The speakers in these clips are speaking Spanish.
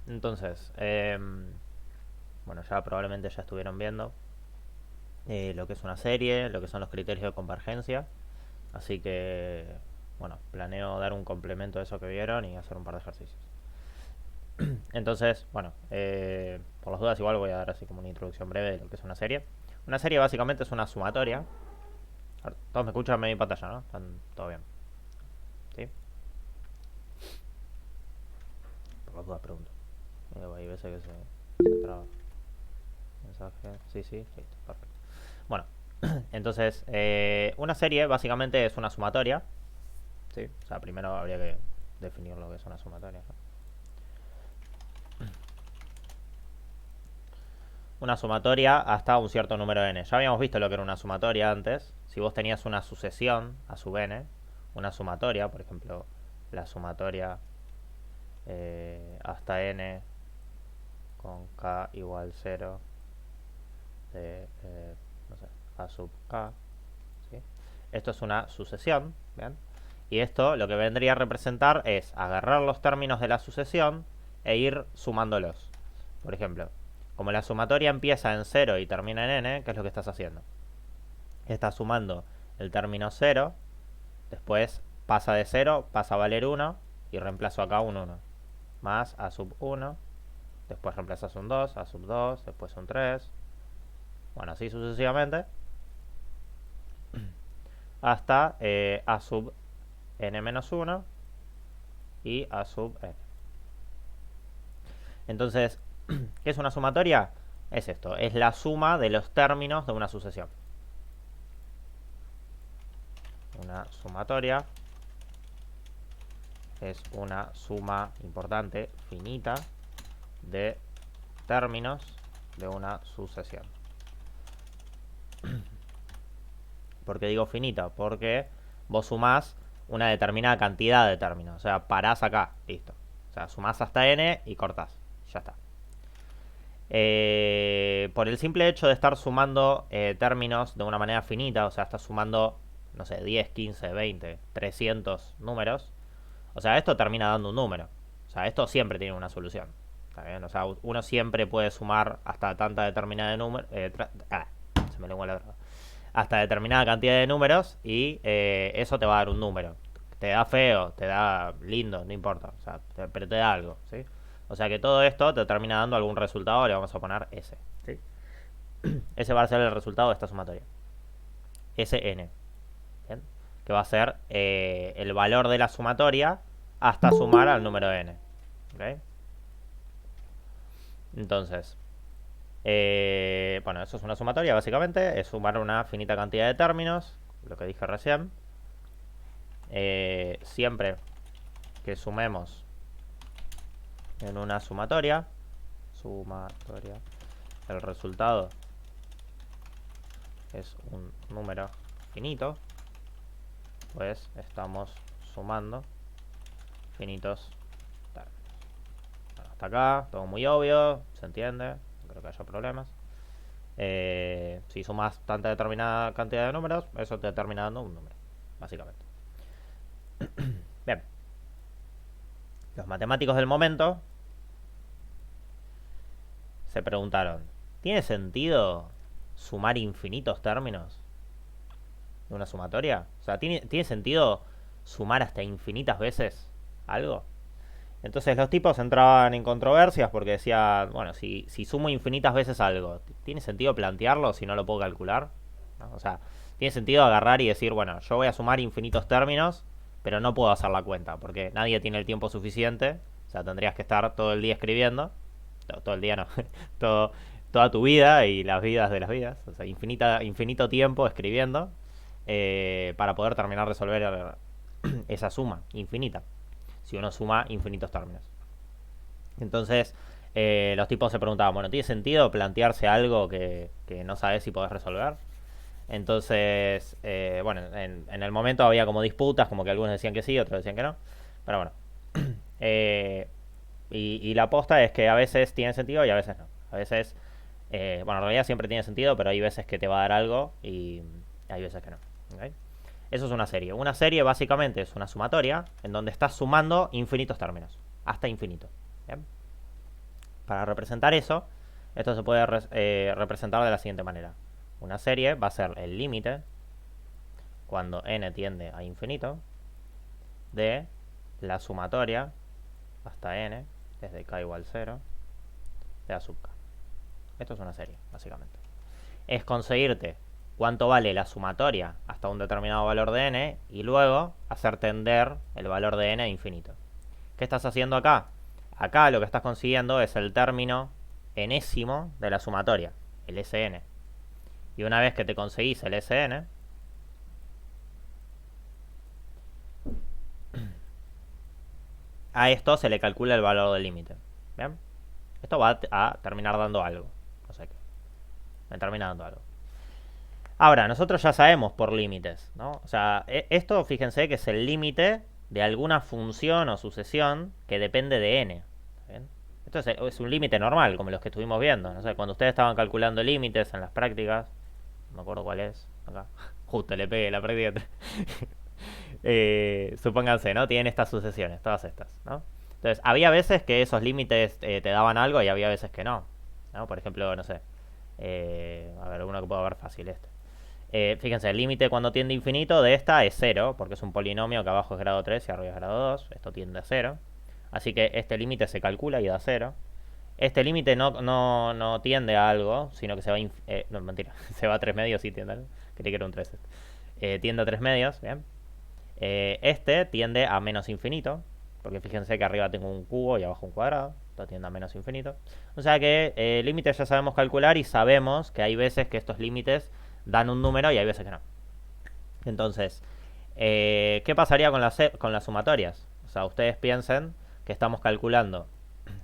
Entonces, bueno, ya probablemente ya estuvieron viendo lo que es una serie, lo que son los criterios de convergencia. Así que, bueno, planeo dar un complemento a eso que vieron y hacer un par de ejercicios. Entonces, bueno, por las dudas igual voy a dar así como una introducción breve de lo que es una serie. Una serie básicamente es una sumatoria. A ver, todos me escuchan en mi pantalla, ¿no? ¿Están todo bien? ¿Sí? Por las dudas pregunto. Hay veces que se traba. Mensaje. Sí, sí, listo, perfecto. Bueno, entonces, una serie básicamente es una sumatoria. ¿Sí? O sea, primero habría que definir lo que es una sumatoria, ¿no? Una sumatoria hasta un cierto número n. Ya habíamos visto lo que era una sumatoria antes. Si vos tenías una sucesión a sub n, una sumatoria, por ejemplo, la sumatoria hasta n con k igual 0 de, no sé, a sub k. ¿Sí? Esto es una sucesión, ¿bien? Y esto lo que vendría a representar es agarrar los términos de la sucesión e ir sumándolos. Por ejemplo, como la sumatoria empieza en 0 y termina en n, ¿qué es lo que estás haciendo? Estás sumando el término 0, después pasa de 0, pasa a valer 1 y reemplazo acá un 1. Más a sub 1, después reemplazas un 2, a sub 2, después un 3. Bueno, así sucesivamente hasta a sub n-1 y a sub n. Entonces, ¿qué es una sumatoria? Es esto, es la suma de los términos de una sucesión. Una sumatoria es una suma importante, finita, de términos de una sucesión. ¿Por qué digo finita? Porque vos sumás una determinada cantidad de términos. O sea, parás acá, listo. O sea, sumás hasta n y cortás. Ya está. Por el simple hecho de estar sumando términos de una manera finita, o sea, estás sumando, no sé, 10, 15, 20, 300 números, o sea, esto termina dando un número. O sea, esto siempre tiene una solución. ¿Está bien? O sea, uno siempre puede sumar hasta tanta determinada de números. Se me lengua la verdad. Hasta determinada cantidad de números y eso te va a dar un número. Te da feo, te da lindo, no importa. O sea, pero te da algo, ¿sí? O sea que todo esto te termina dando algún resultado, le vamos a poner S. ¿Sí? Ese va a ser el resultado de esta sumatoria. Sn. ¿Bien? Que va a ser el valor de la sumatoria hasta sumar al número n. ¿Okay? Entonces, bueno, eso es una sumatoria básicamente, es sumar una finita cantidad de términos, lo que dije recién. Siempre que sumemos en una sumatoria, el resultado es un número finito, pues estamos sumando finitos términos. Bueno, hasta acá, todo muy obvio, se entiende, no creo que haya problemas. Si sumas tanta determinada cantidad de números, eso te termina dando un número, básicamente. Bien. Los matemáticos del momento se preguntaron, ¿tiene sentido sumar infinitos términos de una sumatoria? O sea, ¿tiene sentido sumar hasta infinitas veces algo? Entonces los tipos entraban en controversias porque decían, bueno, si sumo infinitas veces algo, ¿tiene sentido plantearlo si no lo puedo calcular? ¿No? O sea, ¿tiene sentido agarrar y decir, bueno, yo voy a sumar infinitos términos, pero no puedo hacer la cuenta porque nadie tiene el tiempo suficiente? O sea, tendrías que estar todo el día escribiendo. Todo el día no. todo, toda tu vida y las vidas de las vidas. O sea, infinito tiempo escribiendo para poder terminar de resolver esa suma infinita. Si uno suma infinitos términos. Entonces, los tipos se preguntaban, bueno, ¿tiene sentido plantearse algo que no sabes si podés resolver? Entonces, bueno, en el momento había como disputas, como que algunos decían que sí, otros decían que no. Pero bueno. Eh, y la aposta es que a veces tiene sentido y a veces no. A veces, bueno, en realidad siempre tiene sentido, pero hay veces que te va a dar algo y hay veces que no. ¿Okay? Eso es una serie. Una serie básicamente es una sumatoria en donde estás sumando infinitos términos. Hasta infinito. ¿Bien? Para representar eso, esto se puede representar de la siguiente manera. Una serie va a ser el límite, cuando n tiende a infinito, de la sumatoria hasta n, desde k igual 0, de a sub k. Esto es una serie, básicamente. Es conseguirte cuánto vale la sumatoria hasta un determinado valor de n y luego hacer tender el valor de n a infinito. ¿Qué estás haciendo acá? Acá lo que estás consiguiendo es el término enésimo de la sumatoria, el Sn. Y una vez que te conseguís el Sn, a esto se le calcula el valor del límite. ¿Bien? Esto va a terminar dando algo. No sé qué. Me termina dando algo. Ahora, nosotros ya sabemos por límites, ¿no? O sea, esto, fíjense que es el límite de alguna función o sucesión que depende de n. ¿Bien? Esto es un límite normal, como los que estuvimos viendo. No sé, cuando ustedes estaban calculando límites en las prácticas, no me acuerdo cuál es, acá. Justo le pegué la práctica. Supónganse, ¿no? Tienen estas sucesiones, todas estas, ¿no? Entonces, había veces que esos límites te daban algo y había veces que no, ¿no? Por ejemplo, no sé. A ver, uno que puedo ver fácil este. Fíjense, el límite cuando tiende a infinito de esta es 0, porque es un polinomio que abajo es grado 3 y arriba es grado 2. Esto tiende a 0. Así que este límite se calcula y da 0. Este límite no tiende a algo, sino que se va... no, mentira. Se va a 3 medios y tiende a algo. Creí que era un 3 este. Tiende a 3 medios, ¿bien? Este tiende a menos infinito, porque fíjense que arriba tengo un cubo y abajo un cuadrado. Esto tiende a menos infinito. O sea que límites ya sabemos calcular y sabemos que hay veces que estos límites dan un número y hay veces que no. Entonces, ¿qué pasaría con las sumatorias? O sea, ustedes piensen que estamos calculando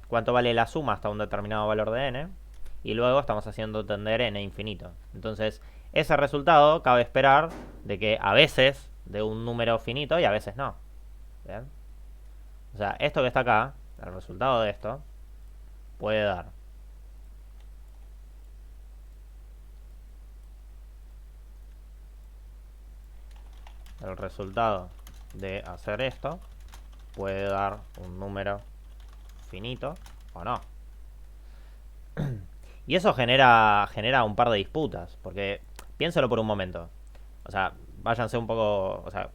cuánto vale la suma hasta un determinado valor de n y luego estamos haciendo tender n infinito. Entonces, ese resultado cabe esperar de que a veces de un número finito y a veces no. ¿Bien? O sea, esto que está acá, el resultado de esto, puede dar el resultado de hacer esto puede dar un número finito o no. Y eso genera un par de disputas, porque piénselo por un momento. O sea, váyanse un poco, o sea,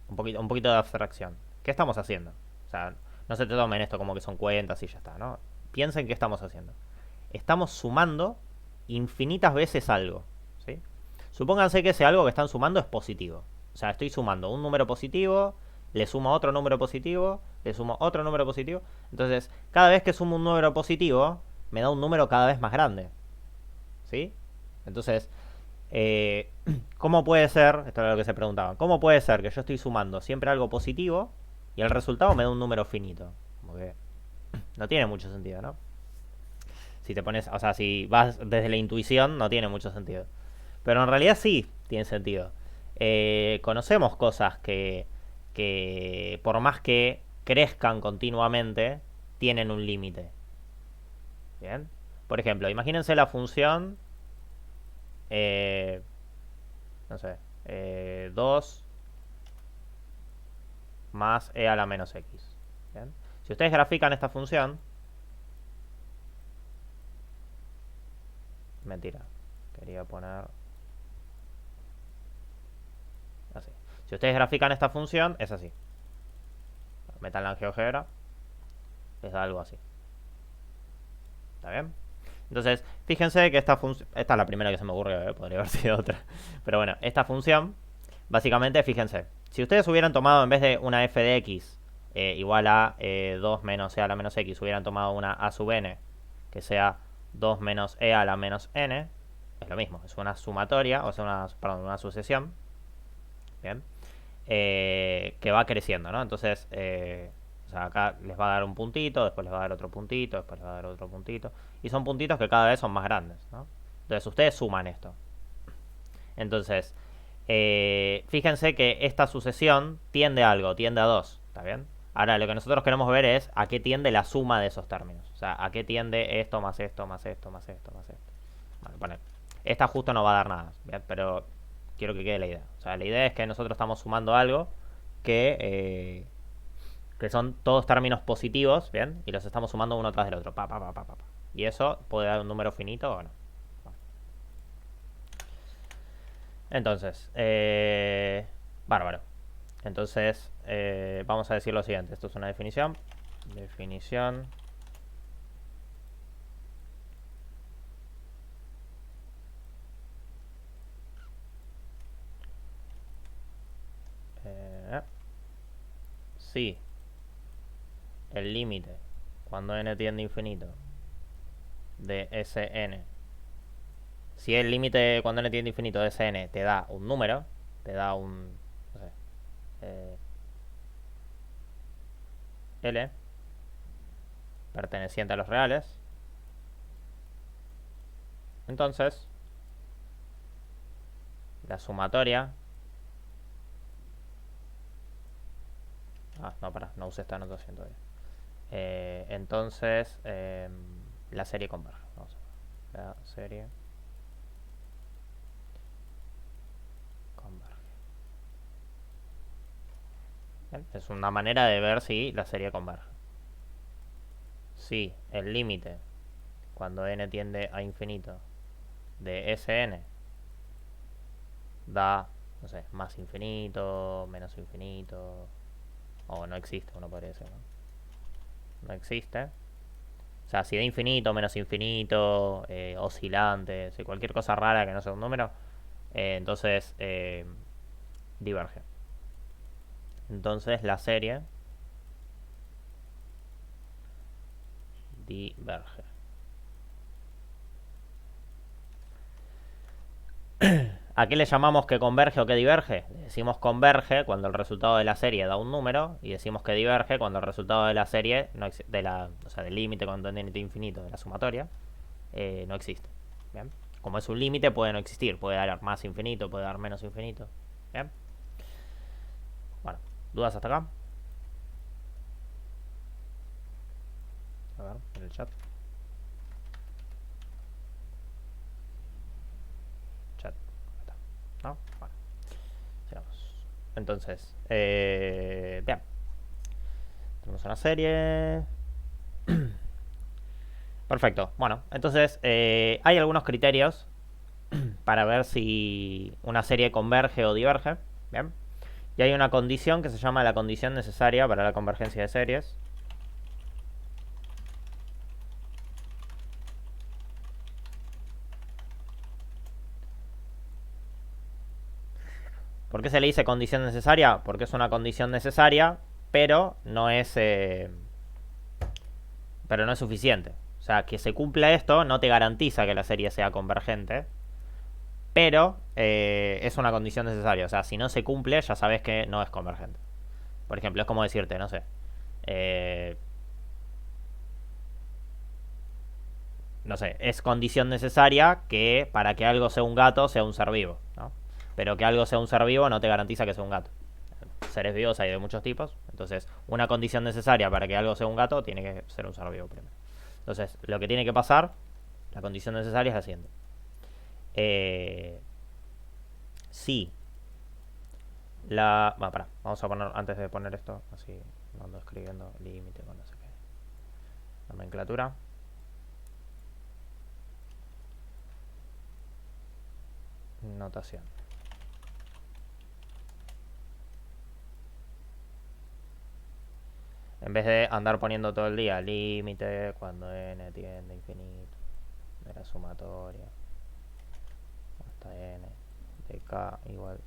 un poquito de abstracción. ¿Qué estamos haciendo? O sea, no se te tomen esto como que son cuentas y ya está, ¿no? Piensen qué estamos haciendo. Estamos sumando infinitas veces algo, ¿sí? Supónganse que ese algo que están sumando es positivo. O sea, estoy sumando un número positivo, le sumo otro número positivo, le sumo otro número positivo. Entonces, cada vez que sumo un número positivo, me da un número cada vez más grande. ¿Sí? Entonces, ¿cómo puede ser? Esto era lo que se preguntaban. ¿Cómo puede ser que yo estoy sumando siempre algo positivo y el resultado me da un número finito? Como que no tiene mucho sentido, ¿no? Si te pones, o sea, si vas desde la intuición, no tiene mucho sentido. Pero en realidad sí tiene sentido. Conocemos cosas que por más que crezcan continuamente, tienen un límite. ¿Bien? Por ejemplo, imagínense la función, no sé, 2 más e a la menos x. ¿Bien? Si ustedes grafican esta función, mentira, quería poner así. Si ustedes grafican esta función, es así. Métanla en GeoGebra, les da algo así. ¿Está bien? Entonces, fíjense que esta función, esta es la primera que se me ocurrió, podría haber sido otra. Pero bueno, esta función, básicamente, fíjense, si ustedes hubieran tomado en vez de una f de x igual a 2 menos e a la menos x, hubieran tomado una a sub n, que sea 2 menos e a la menos n, es lo mismo, es una sumatoria, o sea, una sucesión, ¿bien? Que va creciendo, ¿no? Entonces, o sea, acá les va a dar un puntito, después les va a dar otro puntito, después les va a dar otro puntito. Y son puntitos que cada vez son más grandes, ¿no? Entonces, ustedes suman esto. Entonces, fíjense que esta sucesión tiende a algo, tiende a 2, ¿está bien? Ahora, lo que nosotros queremos ver es a qué tiende la suma de esos términos. O sea, a qué tiende esto más esto, más esto, más esto, más esto. Bueno, esta justo no va a dar nada, ¿bien? Pero quiero que quede la idea. O sea, la idea es que nosotros estamos sumando algo que que son todos términos positivos, ¿bien? Y los estamos sumando uno tras del otro. Y eso puede dar un número finito o no. Entonces, bárbaro. Entonces, vamos a decir lo siguiente. Esto es una definición. Definición. Sí. El límite, cuando n tiende a infinito, de Sn. Si el límite cuando n tiende a infinito de Sn te da un número, te da un... no sé, L, perteneciente a los reales, entonces la sumatoria... no, no usé esta anotación todavía. Entonces, la serie converge. Vamos a ver. La serie converge. Bien, es una manera de ver si la serie converge. Si el límite, cuando n tiende a infinito, de Sn da, no sé, más infinito, menos infinito, o no existe, uno podría decir, ¿no? No existe. O sea, si da infinito, menos infinito, oscilante, si cualquier cosa rara que no sea un número, entonces diverge. Entonces la serie diverge. ¿A qué le llamamos que converge o que diverge? Decimos converge cuando el resultado de la serie da un número y decimos que diverge cuando el resultado de la serie, no o sea, del límite cuando n tiende a infinito de la sumatoria, no existe. ¿Bien? Como es un límite puede no existir, puede dar más infinito, puede dar menos infinito. ¿Bien? Bueno, ¿dudas hasta acá? A ver, en el chat. Chat. ¿No? Bueno. Sigamos. Entonces, bien. Tenemos una serie. Perfecto. Bueno, entonces hay algunos criterios para ver si una serie converge o diverge. Bien. Y hay una condición que se llama la condición necesaria para la convergencia de series. ¿Por qué se le dice condición necesaria? Porque es una condición necesaria, pero no es suficiente. O sea, que se cumpla esto no te garantiza que la serie sea convergente, pero es una condición necesaria. O sea, si no se cumple, ya sabes que no es convergente. Por ejemplo, es como decirte, no sé, no sé, es condición necesaria que para que algo sea un gato sea un ser vivo, ¿no? Pero que algo sea un ser vivo no te garantiza que sea un gato. Seres vivos hay de muchos tipos. Entonces, una condición necesaria para que algo sea un gato tiene que ser un ser vivo primero. Entonces, lo que tiene que pasar, la condición necesaria es la siguiente. Si la... Bueno, vamos a poner, antes de poner esto, así ando escribiendo límite con no sé qué. Nomenclatura. Notación. En vez de andar poniendo todo el día límite cuando n tiende a infinito de la sumatoria hasta n de k igual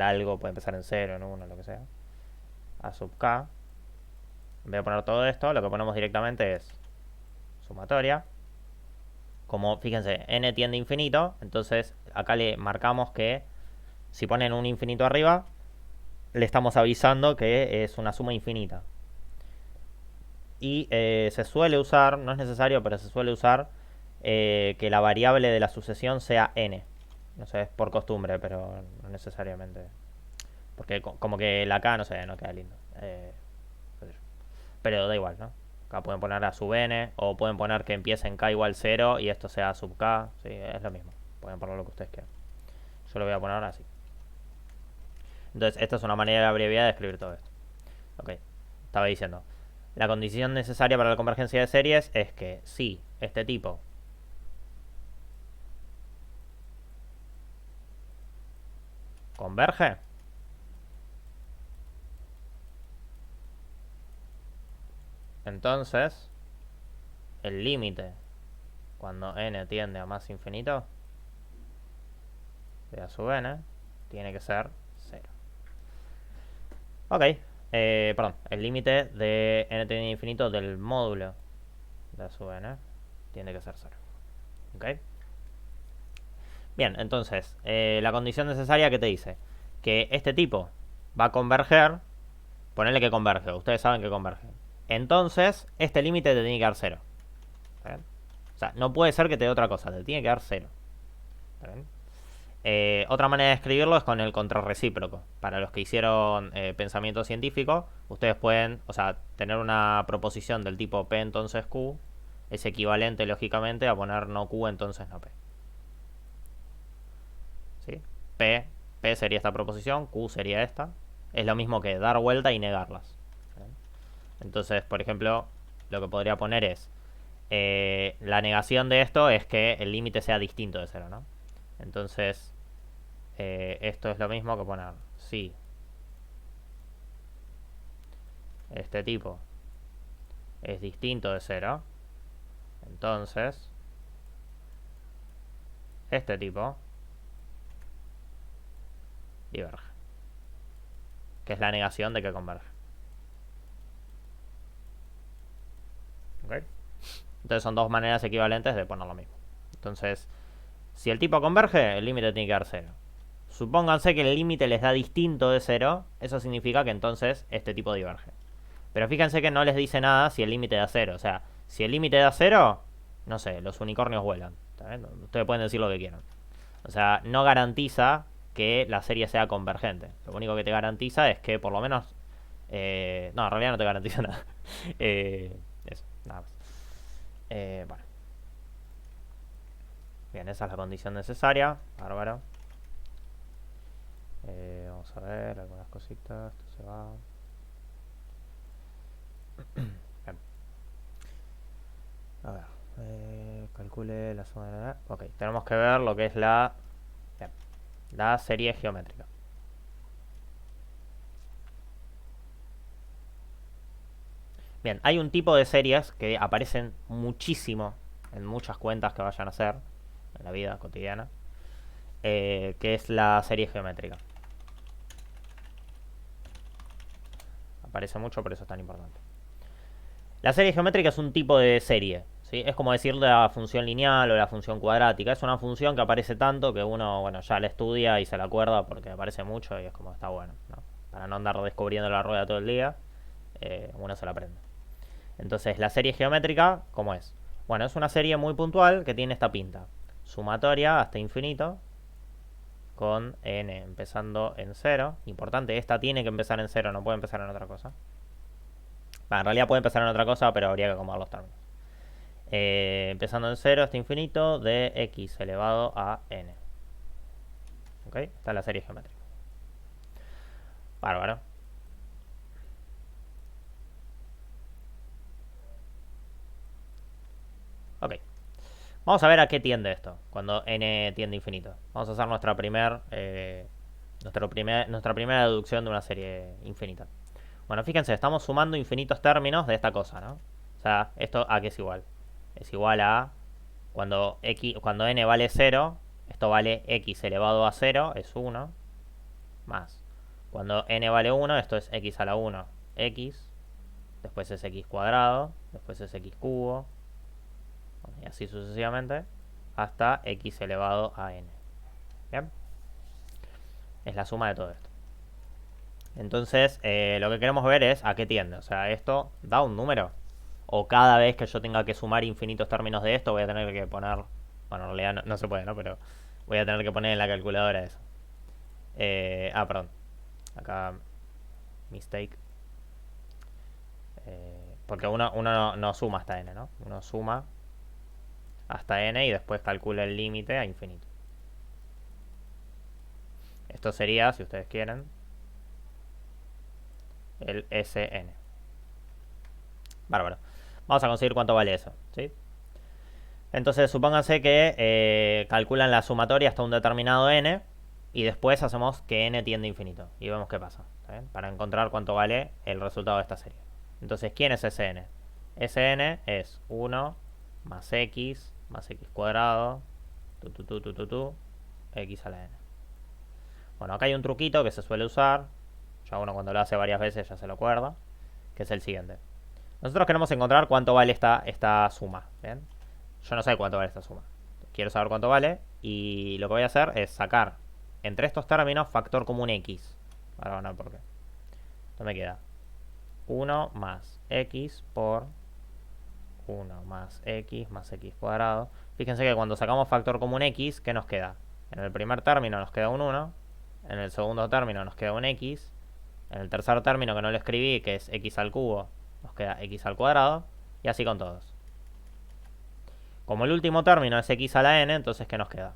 algo, puede empezar en 0, en 1, lo que sea, a sub k. En vez de poner todo esto, lo que ponemos directamente es sumatoria. Como, fíjense, n tiende a infinito, entonces acá le marcamos que si ponen un infinito arriba, le estamos avisando que es una suma infinita. Y se suele usar, no es necesario, pero se suele usar que la variable de la sucesión sea n. No sé, es por costumbre, pero no necesariamente. Porque como que la k, no sé, no queda lindo. Pero da igual, ¿no? Acá pueden poner a sub n, o pueden poner que empiece en k igual 0 y esto sea sub k. Sí, es lo mismo. Pueden poner lo que ustedes quieran. Yo lo voy a poner así. Entonces, esta es una manera abreviada de escribir todo esto. Ok, estaba diciendo. La condición necesaria para la convergencia de series es que si este tipo converge, entonces el límite cuando n tiende a más infinito de a sub n tiene que ser 0. Ok, perdón, el límite de n tiende a infinito del módulo de a sub n tiene que ser 0. Ok. Bien, entonces, la condición necesaria que te dice que este tipo va a converger, ponerle que converge, ustedes saben que converge. Entonces, este límite te tiene que dar 0. ¿Está bien? O sea, no puede ser que te dé otra cosa, te tiene que dar 0. ¿Está bien? Otra manera de escribirlo es con el contrarrecíproco. Para los que hicieron pensamiento científico, ustedes pueden, o sea, tener una proposición del tipo P entonces Q es equivalente lógicamente a poner no Q entonces no P. ¿Sí? P sería esta proposición, Q sería esta. Es lo mismo que dar vuelta y negarlas. Entonces, por ejemplo, lo que podría poner es la negación de esto es que el límite sea distinto de 0, ¿no? Entonces, esto es lo mismo que poner si este tipo es distinto de 0, entonces este tipo diverge, que es la negación de que converge. ¿Okay? Entonces son dos maneras equivalentes de poner lo mismo. Entonces, si el tipo converge, el límite tiene que dar 0. Supónganse que el límite les da distinto de 0, eso significa que entonces este tipo diverge. Pero fíjense que no les dice nada si el límite da 0. O sea, si el límite da 0, no sé, los unicornios vuelan. Ustedes pueden decir lo que quieran. O sea, no garantiza que la serie sea convergente. Lo único que te garantiza es que por lo menos... no, en realidad no te garantiza nada. Eso, nada más. Bueno. Bien, esa es la condición necesaria. Bárbaro. Vamos a ver algunas cositas. Esto se va. Bien. A ver. Calcule la suma de la... Ok, tenemos que ver lo que es la... Bien, la serie geométrica. Bien, hay un tipo de series que aparecen muchísimo en muchas cuentas que vayan a hacer en la vida cotidiana, que es la serie geométrica. Aparece mucho, por eso es tan importante. La serie geométrica es un tipo de serie, ¿sí? Es como decir la función lineal o la función cuadrática. Es una función que aparece tanto que uno, bueno, ya la estudia y se la acuerda porque aparece mucho y es como está bueno, ¿no? Para no andar descubriendo la rueda todo el día, uno se la aprende. Entonces, la serie geométrica, ¿cómo es? Bueno, es una serie muy puntual que tiene esta pinta. Sumatoria hasta infinito, con n empezando en 0. Importante, esta tiene que empezar en 0, no puede empezar en otra cosa. En realidad puede empezar en otra cosa, pero habría que acomodar los términos. Empezando en 0 hasta infinito de x elevado a n. ¿Ok? Esta es la serie geométrica. Bárbaro. Ok. Vamos a ver a qué tiende esto, cuando n tiende a infinito. Vamos a hacer nuestra primera deducción de una serie infinita. Bueno, fíjense, estamos sumando infinitos términos de esta cosa, ¿no? O sea, ¿esto a qué es igual? Es igual a cuando n vale 0, esto vale x elevado a 0, es 1, más. Cuando n vale 1, esto es x a la 1, x, después es x cuadrado, después es x cubo, y así sucesivamente, hasta x elevado a n. ¿Bien? Es la suma de todo esto. Entonces, lo que queremos ver es a qué tiende. O sea, ¿esto da un número? O cada vez que yo tenga que sumar infinitos términos de esto, voy a tener que poner... Bueno, en realidad no se puede, ¿no? Pero voy a tener que poner en la calculadora eso. Perdón. Acá, mistake. Porque uno no suma hasta n, ¿no? Uno suma hasta n y después calcula el límite a infinito. Esto sería, si ustedes quieren, el Sn. Bárbaro. Vamos a conseguir cuánto vale eso, ¿sí? Entonces supónganse que calculan la sumatoria hasta un determinado n y después hacemos que n tiende a infinito y vemos qué pasa, ¿está bien? Para encontrar cuánto vale el resultado de esta serie. Entonces, ¿quién es Sn? Sn es 1 más x cuadrado, x a la n. Bueno, acá hay un truquito que se suele usar, ya uno cuando lo hace varias veces ya se lo acuerda, que es el siguiente. Nosotros queremos encontrar cuánto vale esta suma, ¿bien? Yo no sé cuánto vale esta suma. Quiero saber cuánto vale y lo que voy a hacer es sacar entre estos términos factor común x. Ahora van a ver por qué. Entonces me queda 1 más x por 1 más x cuadrado. Fíjense que cuando sacamos factor común x, ¿qué nos queda? En el primer término nos queda un 1, en el segundo término nos queda un x, en el tercer término que no lo escribí, que es x al cubo, nos queda x al cuadrado, y así con todos. Como el último término es x a la n, entonces ¿qué nos queda?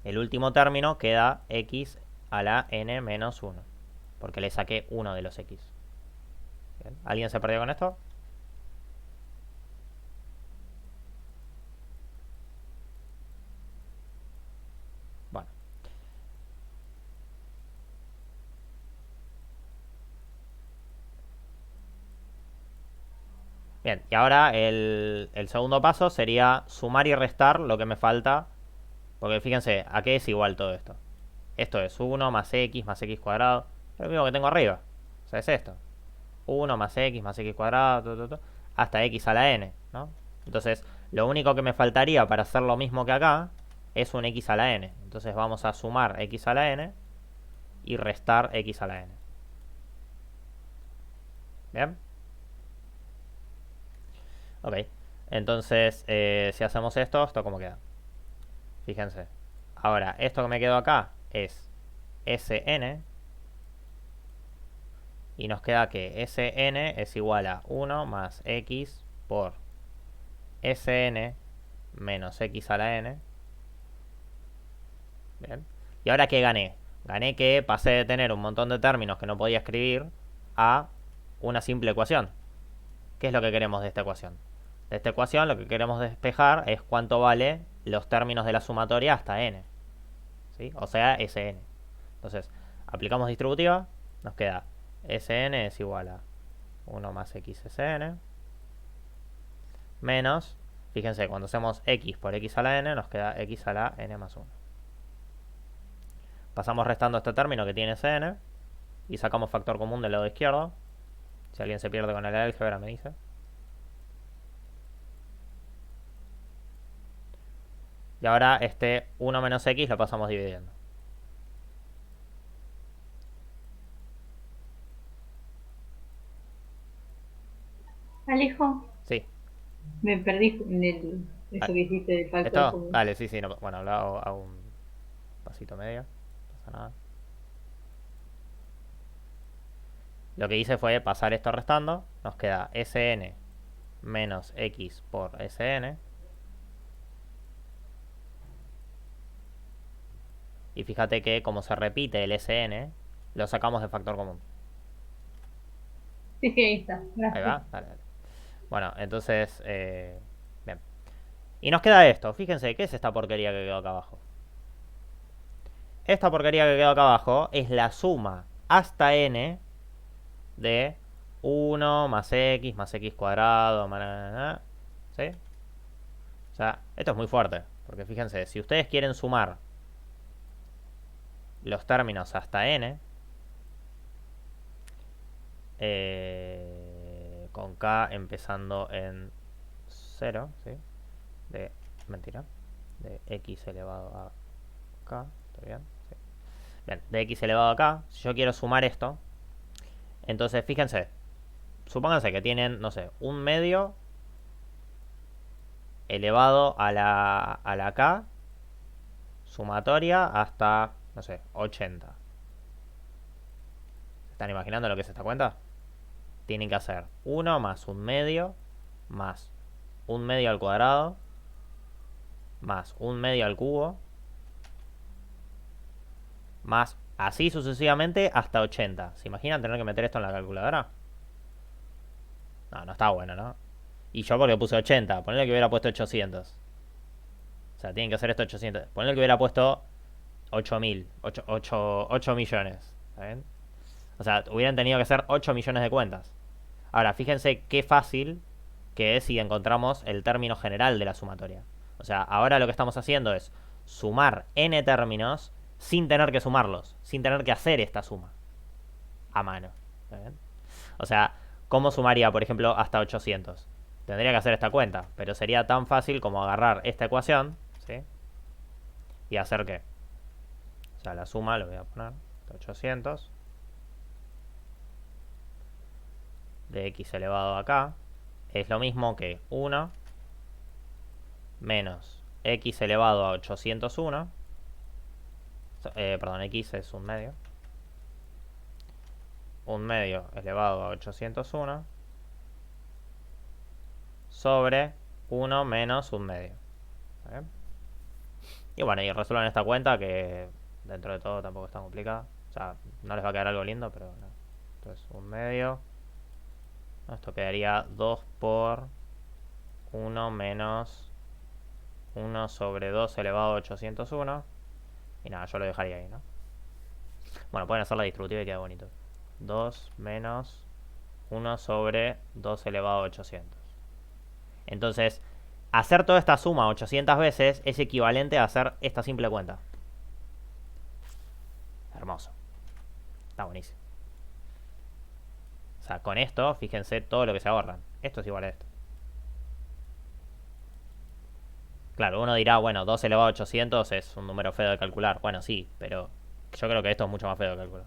El último término queda x a la n menos 1, porque le saqué uno de los x. ¿Bien? ¿Alguien se perdió con esto? Bueno. Bien, y ahora el segundo paso sería sumar y restar lo que me falta. Porque fíjense, ¿a qué es igual todo esto? Esto es 1 más x cuadrado. Es lo mismo que tengo arriba. O sea, es esto. 1 más x cuadrado, hasta x a la n, ¿no? Entonces, lo único que me faltaría para hacer lo mismo que acá es un x a la n. Entonces vamos a sumar x a la n y restar x a la n. ¿Bien? Ok. Entonces, si hacemos ¿esto cómo queda? Fíjense. Ahora, esto que me quedó acá es Sn. Y nos queda que Sn es igual a 1 más x por Sn menos x a la n. Bien. ¿Y ahora qué gané? Gané que pasé de tener un montón de términos que no podía escribir a una simple ecuación. ¿Qué es lo que queremos de esta ecuación? De esta ecuación lo que queremos despejar es cuánto vale los términos de la sumatoria hasta n. ¿Sí? O sea, Sn. Entonces, aplicamos distributiva, nos queda Sn es igual a 1 más x Sn menos, fíjense, cuando hacemos x por x a la n, nos queda x a la n más 1. Pasamos restando este término que tiene Sn y sacamos factor común del lado izquierdo. Si alguien se pierde con el álgebra me dice. Y ahora este 1 menos x lo pasamos dividiendo. Alejo, Sí. me perdí en eso que hiciste del factor ¿Esto? común. Dale, sí. No, bueno, hago un pasito medio. No pasa nada. Lo que hice fue pasar esto restando. Nos queda Sn menos x por Sn. Y fíjate que como se repite el Sn, lo sacamos de factor común. Sí, ahí está, Ahí gracias. va, dale. Bueno, entonces, bien. Y nos queda esto. Fíjense, ¿qué es esta porquería que quedó acá abajo? Esta porquería que quedó acá abajo es la suma hasta n de 1 más x cuadrado, ¿sí? O sea, esto es muy fuerte. Porque fíjense, si ustedes quieren sumar los términos hasta n, con k empezando en 0, ¿sí? Mentira. De x elevado a k, ¿está bien? Sí. Bien, de x elevado a k, si yo quiero sumar esto, entonces fíjense, supónganse que tienen, no sé, un medio elevado a la k sumatoria hasta, no sé, 80. ¿Se están imaginando lo que es esta cuenta? Tienen que hacer 1 más un medio más un medio al cuadrado más un medio al cubo más Así sucesivamente hasta 80. ¿Se imaginan tener que meter esto en la calculadora? No, no está bueno, ¿no? Y yo porque puse 80. Ponle que hubiera puesto 800. O sea, tienen que hacer esto 800. Ponle que hubiera puesto 8000. 8 millones. ¿Está bien? O sea, hubieran tenido que hacer 8 millones de cuentas. Ahora, fíjense qué fácil que es si encontramos el término general de la sumatoria. O sea, ahora lo que estamos haciendo es sumar n términos sin tener que sumarlos, sin tener que hacer esta suma a mano. ¿Está bien? O sea, ¿cómo sumaría, por ejemplo, hasta 800? Tendría que hacer esta cuenta, pero sería tan fácil como agarrar esta ecuación, ¿sí? Y hacer qué. O sea, la suma, lo voy a poner, 800 de x elevado a acá es lo mismo que 1 menos x elevado a 801. Perdón, x es un medio. Un medio elevado a 801 sobre 1 menos un medio. ¿Vale? Y bueno, y resuelvan esta cuenta que dentro de todo tampoco es tan complicada. O sea, no les va a quedar algo lindo, pero no. Entonces, un medio. Esto quedaría 2 por 1 menos 1 sobre 2 elevado a 801. Y nada, yo lo dejaría ahí, ¿no? Bueno, pueden hacer la distributiva y queda bonito. 2 menos 1 sobre 2 elevado a 800. Entonces, hacer toda esta suma 800 veces es equivalente a hacer esta simple cuenta. Hermoso. Está buenísimo. O sea, con esto, fíjense todo lo que se ahorran. Esto es igual a esto. Claro, uno dirá, bueno, 2 elevado a 800 es un número feo de calcular. Bueno, sí, pero yo creo que esto es mucho más feo de calcular.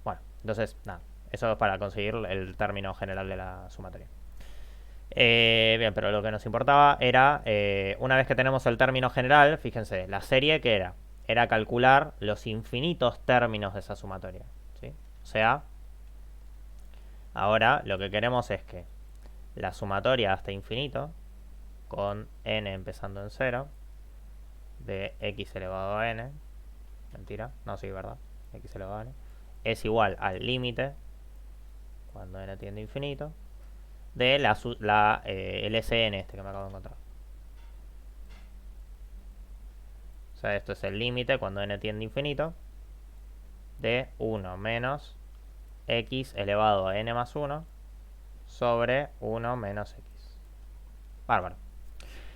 Bueno, entonces, nada. Eso es para conseguir el término general de la sumatoria. Bien, pero lo que nos importaba era, una vez que tenemos el término general, fíjense, la serie que era. Era calcular los infinitos términos de esa sumatoria. ¿Sí? O sea, ahora lo que queremos es que la sumatoria hasta infinito, con n empezando en 0, de x elevado a n, mentira, no, sí, verdad, x elevado a n, es igual al límite, cuando n tiende a infinito, de el SN este que me acabo de encontrar. O sea, esto es el límite cuando n tiende a infinito de 1 menos x elevado a n más 1 sobre 1 menos x. Bárbaro.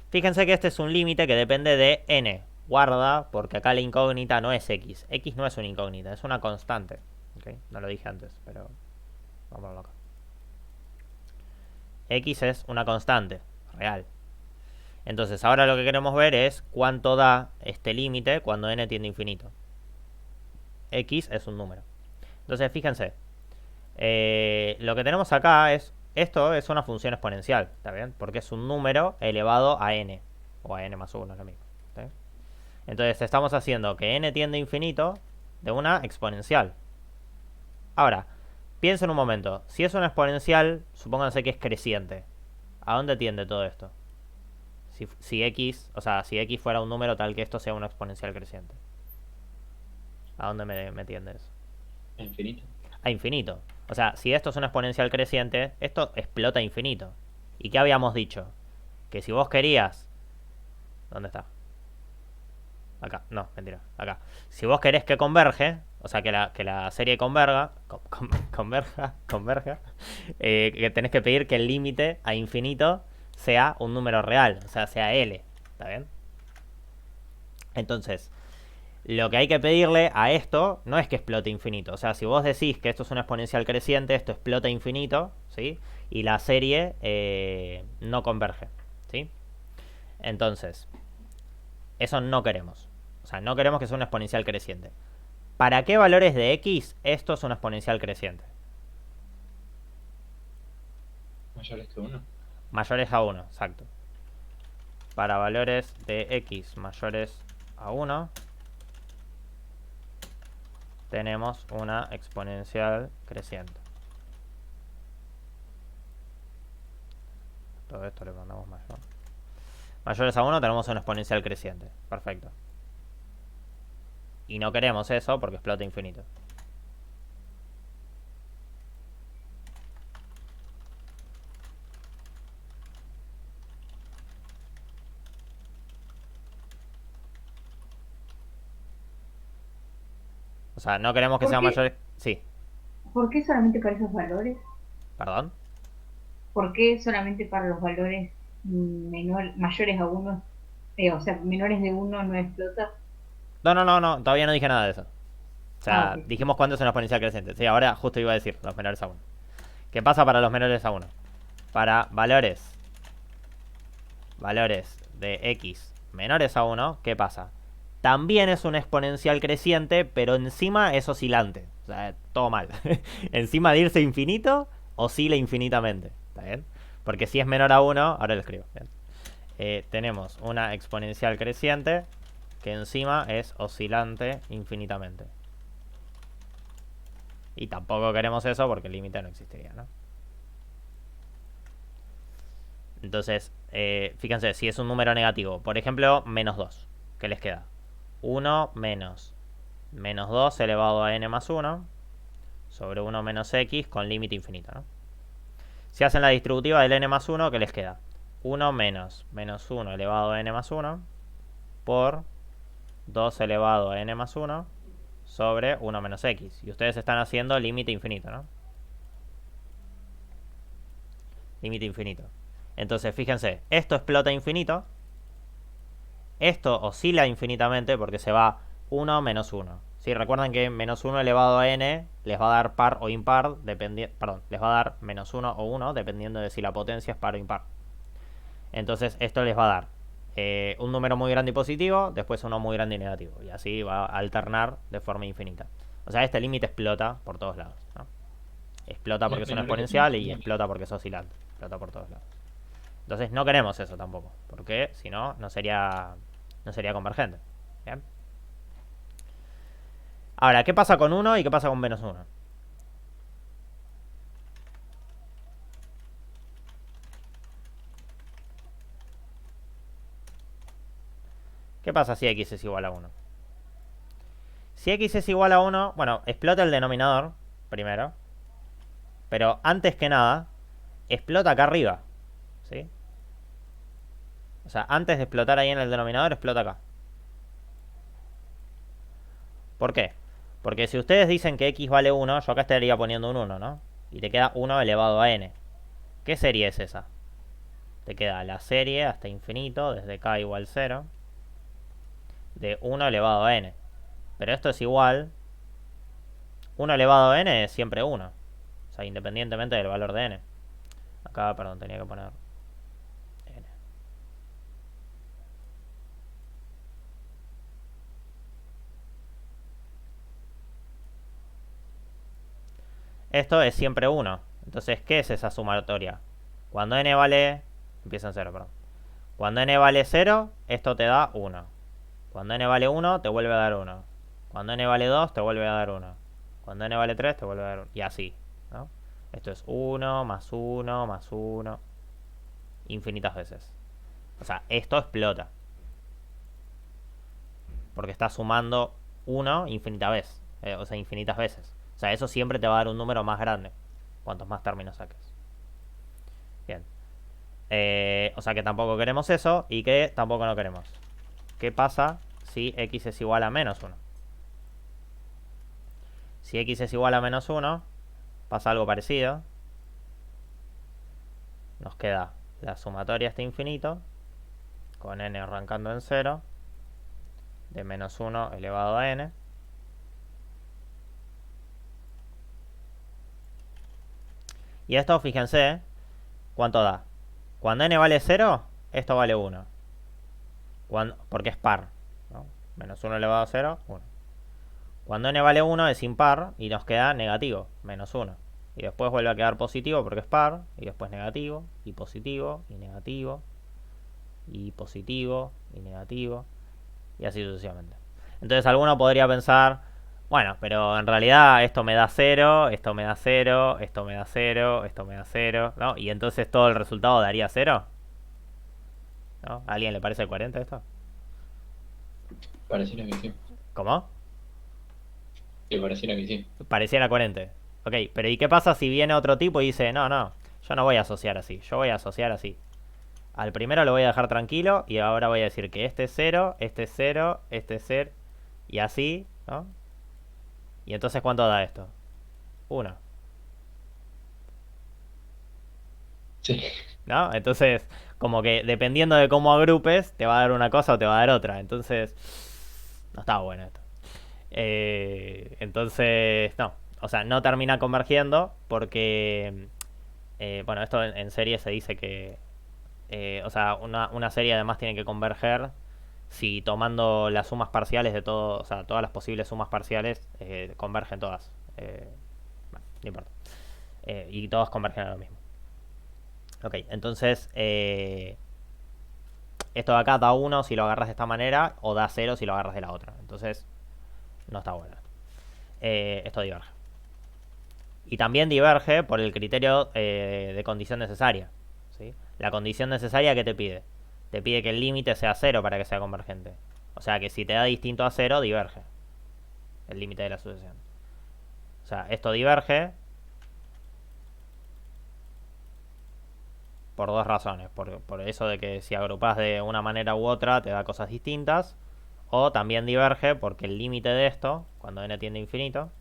Fíjense que este es un límite que depende de n. Guarda, porque acá la incógnita no es x. X no es una incógnita, es una constante. ¿Okay? No lo dije antes, pero vamos a verlo acá. X es una constante real. Entonces ahora lo que queremos ver es cuánto da este límite cuando n tiende a infinito. X es un número. Entonces fíjense, lo que tenemos acá es, esto es una función exponencial, ¿está bien? Porque es un número elevado a n, o a n más 1, es lo mismo. ¿Está bien? Entonces estamos haciendo que n tiende a infinito de una exponencial. Ahora, piensen un momento, si es una exponencial, supónganse que es creciente. ¿A dónde tiende todo esto? Si x, o sea, si x fuera un número tal que esto sea una exponencial creciente. ¿A dónde me tiende eso? A infinito. A infinito. O sea, si esto es una exponencial creciente, esto explota a infinito. ¿Y qué habíamos dicho? Que si vos querías... ¿Dónde está? Acá, no, mentira, acá. Si vos querés que converge, o sea, que la serie converja, que tenés que pedir que el límite a infinito sea un número real, o sea, sea L, ¿está bien? Entonces, lo que hay que pedirle a esto no es que explote infinito. O sea, si vos decís que esto es una exponencial creciente, esto explota infinito, ¿sí? Y la serie no converge, ¿sí? Entonces, eso no queremos. O sea, no queremos que sea una exponencial creciente. ¿Para qué valores de x esto es una exponencial creciente? Mayores que 1. Mayores a 1, exacto. Para valores de x mayores a 1, tenemos una exponencial creciente. Todo esto le mandamos mayor. Mayores a 1 tenemos una exponencial creciente. Perfecto. Y no queremos eso porque explota infinito. O sea, no queremos que ¿Por sea qué, mayor... Sí, por qué solamente para esos valores? perdón. ¿Por qué solamente para los valores mayores a uno, o sea, menores de uno no explota? No, todavía no dije nada de eso. O Ah, sea, ok. dijimos cuándo es una exponencial creciente. Sí, ahora justo iba a decir los menores a uno. ¿Qué pasa para los menores a uno? Para valores de x menores a uno, ¿qué pasa? También es un exponencial creciente, pero encima es oscilante. O sea, todo mal. Encima de irse infinito, oscila infinitamente. ¿Está bien? Porque si es menor a uno, ahora lo escribo. Bien. Tenemos una exponencial creciente que encima es oscilante infinitamente. Y tampoco queremos eso porque el límite no existiría, ¿no? Entonces, fíjense, si es un número negativo, por ejemplo, menos 2, ¿qué les queda? 1 menos 2 elevado a n más 1 sobre 1 menos x con límite infinito, ¿no? Si hacen la distributiva del n más 1, ¿qué les queda? 1 menos 1 elevado a n más 1 por 2 elevado a n más 1 sobre 1 menos x. Y ustedes están haciendo límite infinito, ¿no? Límite infinito. Entonces, fíjense, esto explota infinito. Esto oscila infinitamente porque se va 1 menos 1. ¿Sí? Recuerden que menos 1 elevado a n les va a dar par o impar, perdón, les va a dar menos 1 o 1, dependiendo de si la potencia es par o impar. Entonces, esto les va a dar un número muy grande y positivo, después uno muy grande y negativo. Y así va a alternar de forma infinita. O sea, este límite explota por todos lados, ¿no? Explota porque Los es una menores exponencial y infinitos. explota porque es oscilante. Explota por todos lados. Entonces no queremos eso tampoco, porque si no, no sería convergente. ¿Bien? Ahora, ¿qué pasa con 1 y qué pasa con menos 1? ¿Qué pasa si x es igual a 1? Si x es igual a 1, bueno, explota el denominador primero, pero antes que nada, explota acá arriba, ¿sí? O sea, antes de explotar ahí en el denominador, explota acá. ¿Por qué? Porque si ustedes dicen que x vale 1, yo acá estaría poniendo un 1, ¿no? Y te queda 1 elevado a n. ¿Qué serie es esa? Te queda la serie hasta infinito, desde k igual 0, de 1 elevado a n. Pero esto es igual. 1 elevado a n es siempre 1. O sea, independientemente del valor de n. Acá, perdón, tenía que poner n. Esto es siempre 1. Entonces, ¿qué es esa sumatoria? Cuando n vale... Empieza en 0, perdón. Cuando n vale 0, esto te da 1. Cuando n vale 1, te vuelve a dar 1. Cuando n vale 2, te vuelve a dar 1. Cuando n vale 3, te vuelve a dar 1. Y así, ¿no? Esto es 1 más 1 más 1. Infinitas veces. O sea, esto explota. Porque está sumando 1 infinitas veces. O sea, infinitas veces. O sea, eso siempre te va a dar un número más grande. Cuantos más términos saques. Bien. O sea que tampoco queremos eso. Y que tampoco no queremos. ¿Qué pasa si x es igual a menos 1? Si x es igual a menos 1, pasa algo parecido. Nos queda la sumatoria hasta infinito, con n arrancando en 0, de menos 1 elevado a n. Y esto, fíjense, ¿cuánto da? Cuando n vale 0, esto vale 1. Porque es par, ¿no? Menos 1 elevado a 0, 1. Cuando n vale 1 es impar y nos queda negativo, menos 1. Y después vuelve a quedar positivo porque es par, y después negativo, y positivo, y negativo, y positivo, y negativo, y así sucesivamente. Entonces alguno podría pensar, bueno, pero en realidad esto me da 0, esto me da 0, esto me da 0, esto me da 0, ¿no? Y entonces todo el resultado daría 0, ¿no? ¿A alguien le parece coherente esto? Pareciera que sí. ¿Cómo? Que pareciera que sí. Pareciera coherente. Ok, pero ¿y qué pasa si viene otro tipo y dice, no, no, yo no voy a asociar así, yo voy a asociar así? Al primero lo voy a dejar tranquilo y ahora voy a decir que este es 0, este es 0, este es 0 y así, ¿no? Y entonces ¿cuánto da esto? 1, Sí. ¿no? Entonces, como que dependiendo de cómo agrupes, te va a dar una cosa o te va a dar otra. Entonces, no está bueno esto. Entonces, no. O sea, no termina convergiendo porque, bueno, esto en serie se dice que, o sea, una serie además tiene que converger si tomando las sumas parciales de todo, o sea, todas las posibles sumas parciales convergen todas. Bueno, no importa. Y todas convergen a lo mismo. Ok, entonces, esto de acá da 1 si lo agarras de esta manera o da 0 si lo agarras de la otra. Entonces, no está bueno. Esto diverge. Y también diverge por el criterio de condición necesaria. ¿Sí? La condición necesaria que te pide. Te pide que el límite sea 0 para que sea convergente. O sea que si te da distinto a 0, diverge el límite de la sucesión. O sea, esto diverge por dos razones. Por eso de que si agrupas de una manera u otra te da cosas distintas. O también diverge porque el límite de esto, cuando n tiende a infinito,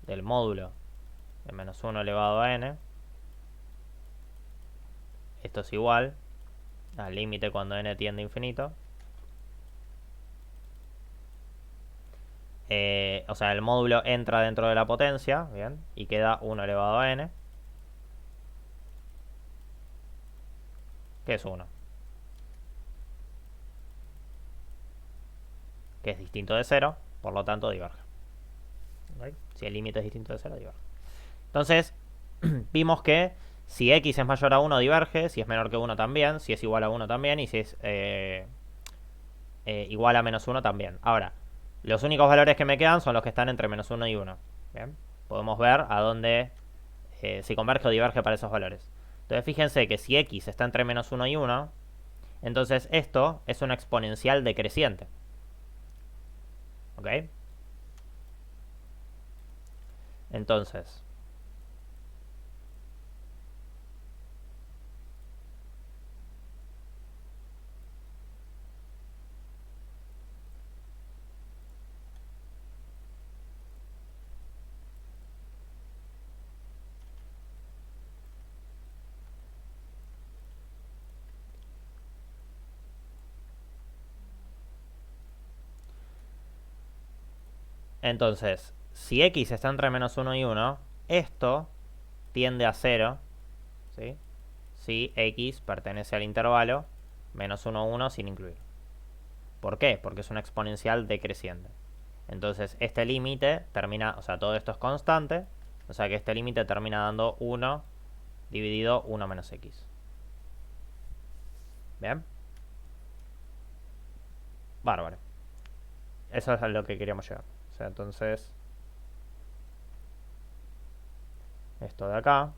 del módulo de menos 1 elevado a n, esto es igual al límite cuando n tiende a infinito. O sea, el módulo entra dentro de la potencia, ¿bien? Y queda 1 elevado a n, que es 1. Que es distinto de 0, por lo tanto diverge. ¿Okay? Si el límite es distinto de 0, diverge. Entonces, vimos que si x es mayor a 1 diverge, si es menor que 1 también, si es igual a 1 también y si es igual a menos 1 también. Ahora, los únicos valores que me quedan son los que están entre menos 1 y 1. ¿Bien? Podemos ver a dónde si converge o diverge para esos valores. Entonces fíjense que si x está entre menos 1 y 1, entonces esto es una exponencial decreciente. ¿Ok? Entonces, si x está entre menos 1 y 1, esto tiende a 0, ¿sí? Si x pertenece al intervalo menos 1, 1 sin incluir. ¿Por qué? Porque es una exponencial decreciente. Entonces este límite termina, o sea, todo esto es constante, o sea que este límite termina dando 1 dividido 1 menos x. ¿Bien? Bárbaro. Eso es a lo que queríamos llegar. O sea, entonces esto de acá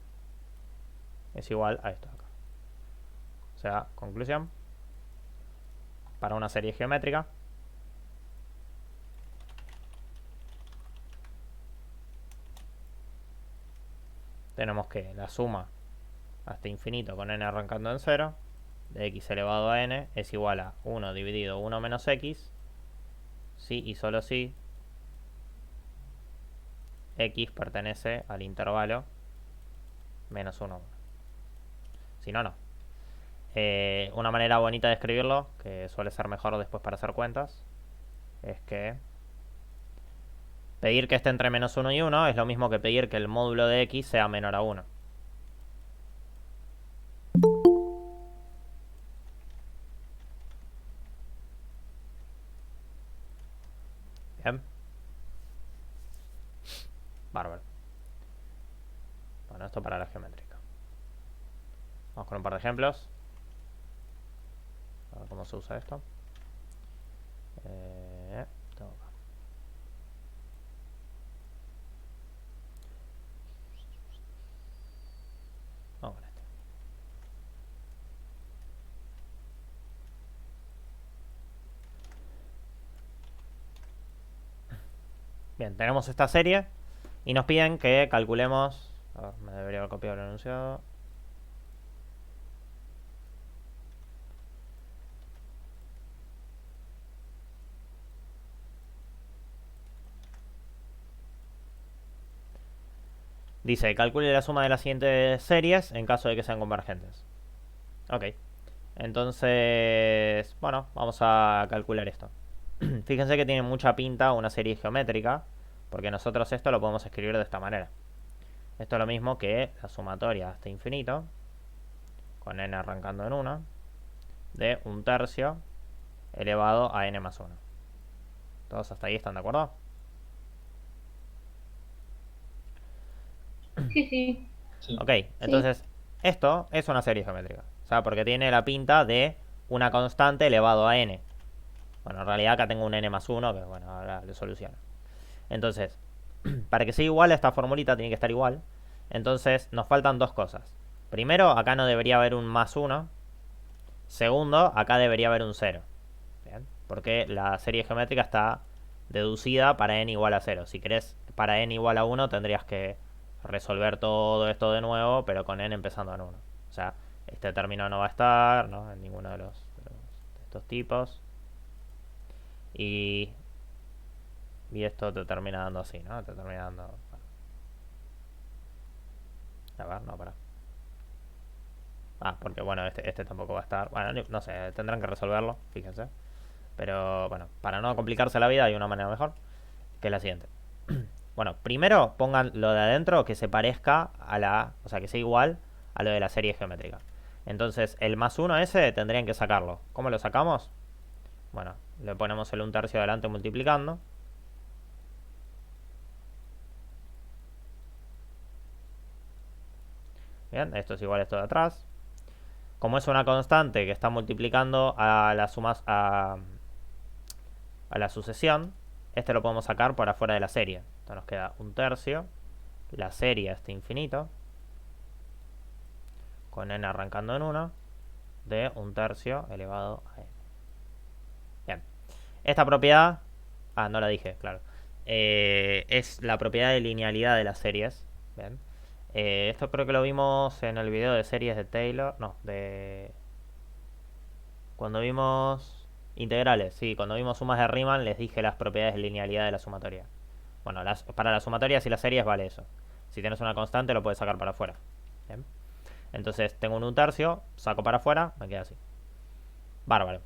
es igual a esto de acá. O sea, conclusión, para una serie geométrica, tenemos que la suma hasta infinito con n arrancando en 0 de x elevado a n es igual a 1 dividido 1 menos x si y solo si x pertenece al intervalo menos 1, 1. Si no, no. Una manera bonita de escribirlo, que suele ser mejor después para hacer cuentas, es que pedir que esté entre menos 1 y 1 es lo mismo que pedir que el módulo de x sea menor a 1. Bien. Bárbaro. Bueno, esto para la geométrica. Vamos con un par de ejemplos. A ver cómo se usa esto. Tengo acá. Vamos con este. Bien, tenemos esta serie y nos piden que calculemos... A ver, me debería haber copiado el enunciado. Dice, calcule la suma de las siguientes series en caso de que sean convergentes. Ok. Entonces, bueno, vamos a calcular esto. Fíjense que tiene mucha pinta una serie geométrica, porque nosotros esto lo podemos escribir de esta manera. Esto es lo mismo que la sumatoria hasta infinito, con n arrancando en 1, de 1/3 elevado a n más 1. ¿Todos hasta ahí están de acuerdo? Sí, sí, Sí. Ok, entonces esto es una serie geométrica. O sea, porque tiene la pinta de una constante elevado a n. Bueno, en realidad acá tengo un n más 1, que bueno, ahora lo soluciono. Entonces, para que sea igual, esta formulita tiene que estar igual. Entonces, nos faltan dos cosas. Primero, acá no debería haber un más 1. Segundo, acá debería haber un 0. ¿Bien? Porque la serie geométrica está deducida para n igual a 0. Si querés para n igual a 1, tendrías que resolver todo esto de nuevo, pero con n empezando en 1. O sea, este término no va a estar, ¿no? En ninguno de estos tipos. Y esto te termina dando así, ¿no? Te termina dando... A ver, no, para. Ah, porque bueno, este tampoco va a estar. Bueno, no sé, tendrán que resolverlo, fíjense. Pero bueno, para no complicarse la vida hay una manera mejor, que es la siguiente. Bueno, primero pongan lo de adentro que se parezca a la... O sea, que sea igual a lo de la serie geométrica. Entonces, el más 1 ese tendrían que sacarlo. ¿Cómo lo sacamos? Bueno, le ponemos el 1/3 adelante multiplicando. Bien, esto es igual a esto de atrás. Como es una constante que está multiplicando a la a la sucesión, este lo podemos sacar por afuera de la serie. Entonces nos queda 1/3, la serie hasta infinito, con n arrancando en 1, de 1/3 elevado a n. Bien. Esta propiedad, no la dije, claro, es la propiedad de linealidad de las series. Bien. Esto creo que lo vimos en el video de series de Taylor, no, de... Cuando vimos integrales, sí, cuando vimos sumas de Riemann les dije las propiedades de linealidad de la sumatoria. Bueno, para las sumatorias y las series vale eso. Si tienes una constante lo puedes sacar para afuera. ¿Bien? Entonces tengo un 1/3, saco para afuera, me queda así. Bárbaro.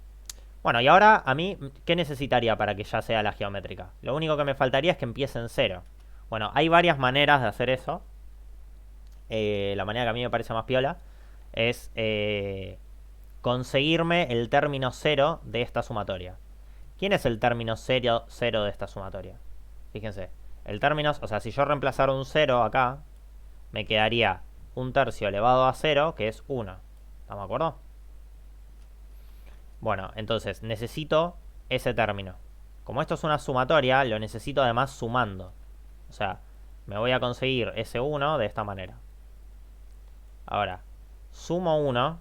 Bueno, y ahora a mí, ¿qué necesitaría para que ya sea la geométrica? Lo único que me faltaría es que empiece en 0. Bueno, hay varias maneras de hacer eso. La manera que a mí me parece más piola es conseguirme el término 0 de esta sumatoria. ¿Quién es el término 0 de esta sumatoria? Fíjense, el término, o sea, si yo reemplazara un 0 acá, me quedaría 1/3 elevado a 0, que es 1. ¿Estamos de acuerdo? Bueno, entonces necesito ese término. Como esto es una sumatoria, lo necesito además sumando. O sea, me voy a conseguir ese 1 de esta manera. Ahora, sumo 1.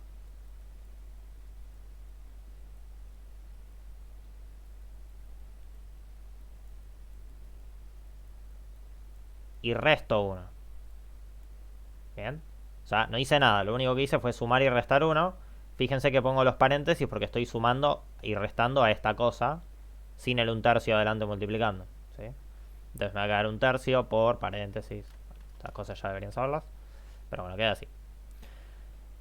Y resto 1. Bien. O sea, no hice nada. Lo único que hice fue sumar y restar 1. Fíjense que pongo los paréntesis porque estoy sumando y restando a esta cosa sin el 1/3 adelante multiplicando. ¿Sí? Entonces me va a quedar 1/3 por paréntesis. Estas cosas ya deberían saberlas. Pero bueno, queda así.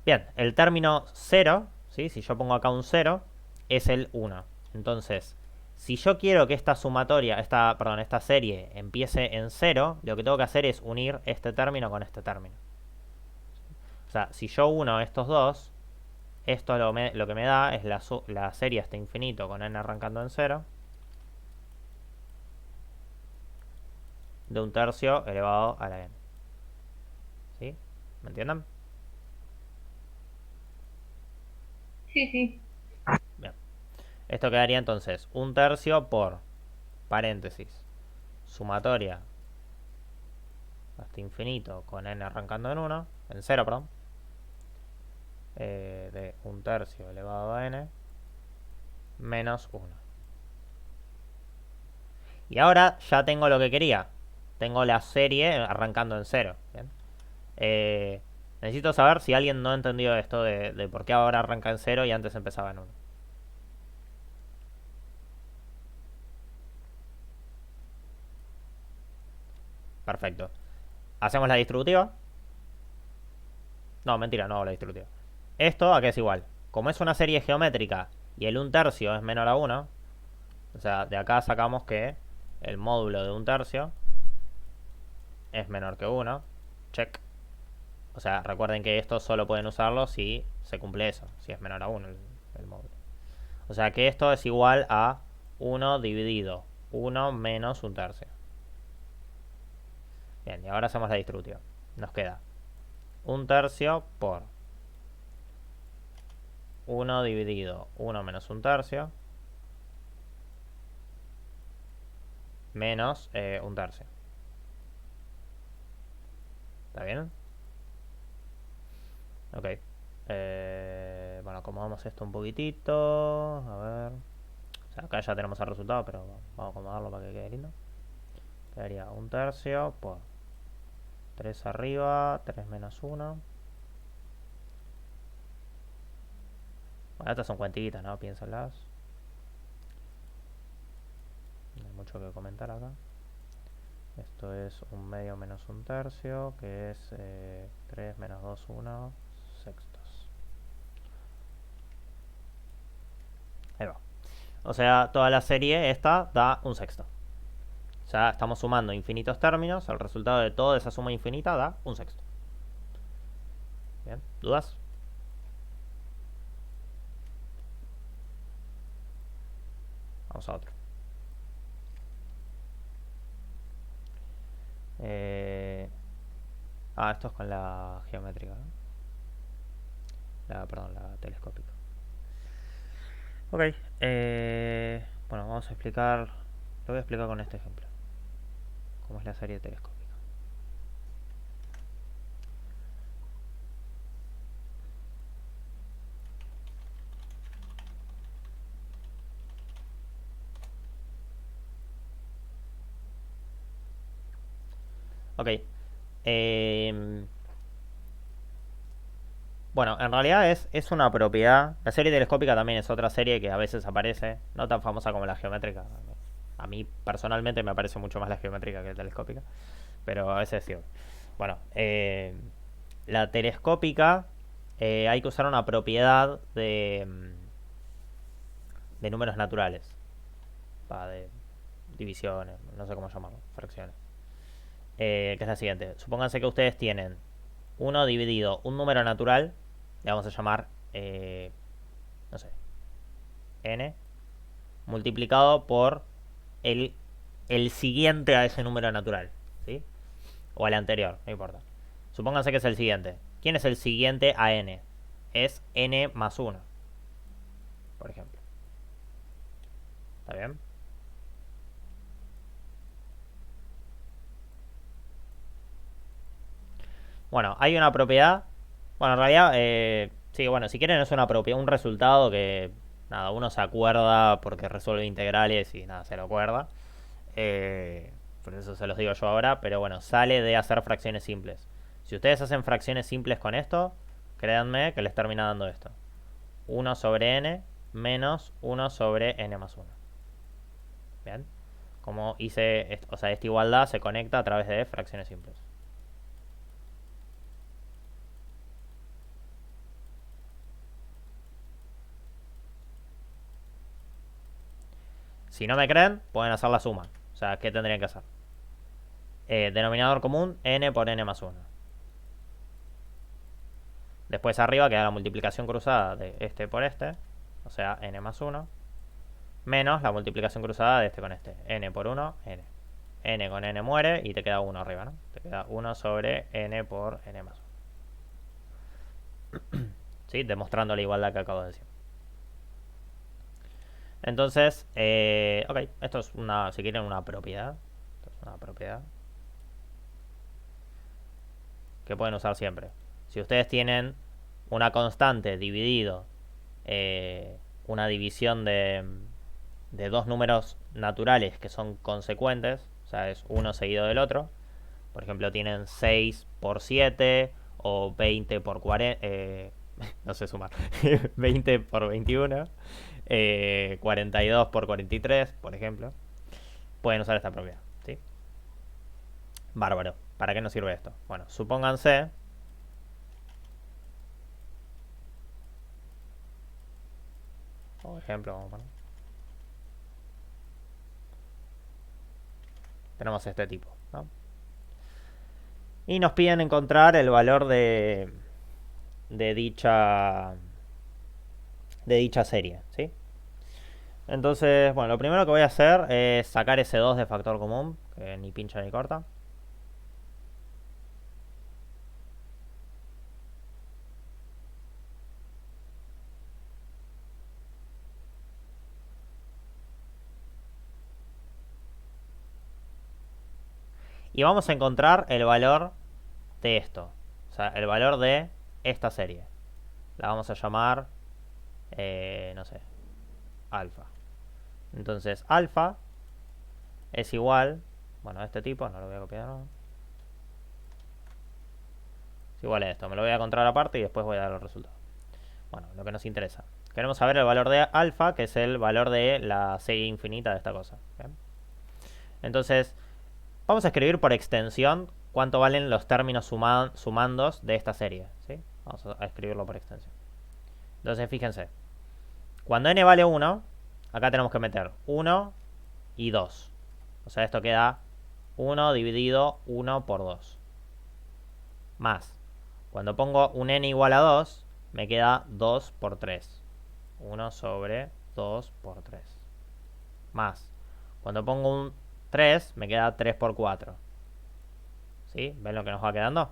Bien, el término 0, ¿sí? Si yo pongo acá un 0, es el 1. Entonces, si yo quiero que esta sumatoria, esta serie empiece en 0, lo que tengo que hacer es unir este término con este término. O sea, si yo uno estos dos, esto lo que me da es la serie hasta infinito con n arrancando en 0 de 1/3 elevado a la n. ¿Sí? ¿Me entienden? sí, sí. Bien. Esto quedaría entonces 1/3 por paréntesis sumatoria hasta infinito con n arrancando en 1, en 0, perdón, de 1/3 elevado a n menos 1. Y ahora ya tengo lo que quería. Tengo la serie arrancando en 0. ¿Bien? Necesito saber si alguien no ha entendido esto de por qué ahora arranca en 0 y antes empezaba en 1. Perfecto. Hacemos la distributiva. No, mentira, no hago la distributiva. Esto a qué es igual. Como es una serie geométrica y el 1/3 es menor a 1, o sea, de acá sacamos que el módulo de 1/3 es menor que 1. Check. O sea, recuerden que esto solo pueden usarlo si se cumple eso, si es menor a 1 el módulo. O sea que esto es igual a 1 dividido 1 menos 1/3. Bien, y ahora hacemos la distributiva. Nos queda 1/3 por 1 dividido 1 menos 1/3 menos 1/3. ¿Está bien? Ok. Bueno, acomodamos esto un poquitito. A ver. O sea, acá ya tenemos el resultado, pero vamos a acomodarlo para que quede lindo. Quedaría 1/3 por 3 arriba, 3 menos 1. Bueno, estas son cuentitas, ¿no? Piénsalas. No hay mucho que comentar acá. Esto es 1 medio menos 1/3, que es 3 menos 2, 1 sextos. Ahí va. O sea, toda la serie esta da 1 sexto. O sea, estamos sumando infinitos términos. El resultado de toda esa suma infinita da 1 sexto. Bien, ¿dudas? Vamos a otro. Esto es con la geométrica, ¿no? Perdón, la telescópica. Ok. Bueno, vamos a explicar. Lo voy a explicar con este ejemplo. Cómo es la serie telescópica. Ok. Bueno, en realidad es una propiedad. La serie telescópica también es otra serie que a veces aparece, no tan famosa como la geométrica. A mí personalmente me parece mucho más la geométrica que la telescópica, pero a veces sí. Bueno, la telescópica hay que usar una propiedad de números naturales, de divisiones, no sé cómo llamarlo, fracciones. Que es la siguiente. Supónganse que ustedes tienen 1 dividido un número natural, le vamos a llamar, no sé, n, multiplicado por el, el siguiente a ese número natural, ¿sí? O al anterior, no importa. Supónganse que es el siguiente. ¿Quién es el siguiente a n? Es n más 1, por ejemplo. ¿Está bien? Bueno, hay una propiedad. Bueno, en realidad, sí, bueno, si quieren es una propiedad, un resultado que, nada, uno se acuerda porque resuelve integrales y nada, se lo acuerda. Por eso se los digo yo ahora, pero bueno, sale de hacer fracciones simples. Si ustedes hacen fracciones simples con esto, créanme que les termina dando esto. 1 sobre n menos 1 sobre n más 1. ¿Bien? Como hice, o sea, esta igualdad se conecta a través de fracciones simples. Si no me creen, pueden hacer la suma. O sea, ¿qué tendrían que hacer? Denominador común, n por n más 1. Después arriba queda la multiplicación cruzada de este por este, o sea, n más 1, menos la multiplicación cruzada de este con este, n por 1, n. N con n muere y te queda 1 arriba, ¿no? Te queda 1 sobre n por n más 1. ¿Sí? Demostrando la igualdad que acabo de decir. Entonces, ok, esto es una, si quieren, una propiedad. Esto es una propiedad que pueden usar siempre. Si ustedes tienen una constante dividido una división de de dos números naturales que son consecuentes, o sea, es uno seguido del otro. Por ejemplo, tienen 6 por 7 o 20 por 40, no sé sumar, 20 por 21, 42 por 43, por ejemplo. Pueden usar esta propiedad, ¿sí? Bárbaro. ¿Para qué nos sirve esto? Bueno, supónganse por ejemplo, vamos a poner, tenemos este tipo, ¿no? Y nos piden encontrar el valor de dicha serie, ¿sí? Entonces, bueno, lo primero que voy a hacer es sacar ese 2 de factor común, que ni pincha ni corta. Y vamos a encontrar el valor de esto, o sea, el valor de esta serie. La vamos a llamar, no sé, alfa. Entonces, alfa es igual, bueno, a este tipo, no lo voy a copiar, ¿no? Es igual a esto, me lo voy a encontrar aparte y después voy a dar los resultados. Bueno, lo que nos interesa. Queremos saber el valor de alfa, que es el valor de la serie infinita de esta cosa. ¿Bien? Entonces, vamos a escribir por extensión cuánto valen los términos sumandos de esta serie, ¿sí? Vamos a escribirlo por extensión. Entonces, fíjense. Cuando n vale 1, acá tenemos que meter 1 y 2. O sea, esto queda 1 dividido 1 por 2. Más. Cuando pongo un n igual a 2, me queda 2 por 3. 1 sobre 2 por 3. Más. Cuando pongo un 3, me queda 3 por 4. ¿Sí? ¿Ven lo que nos va quedando?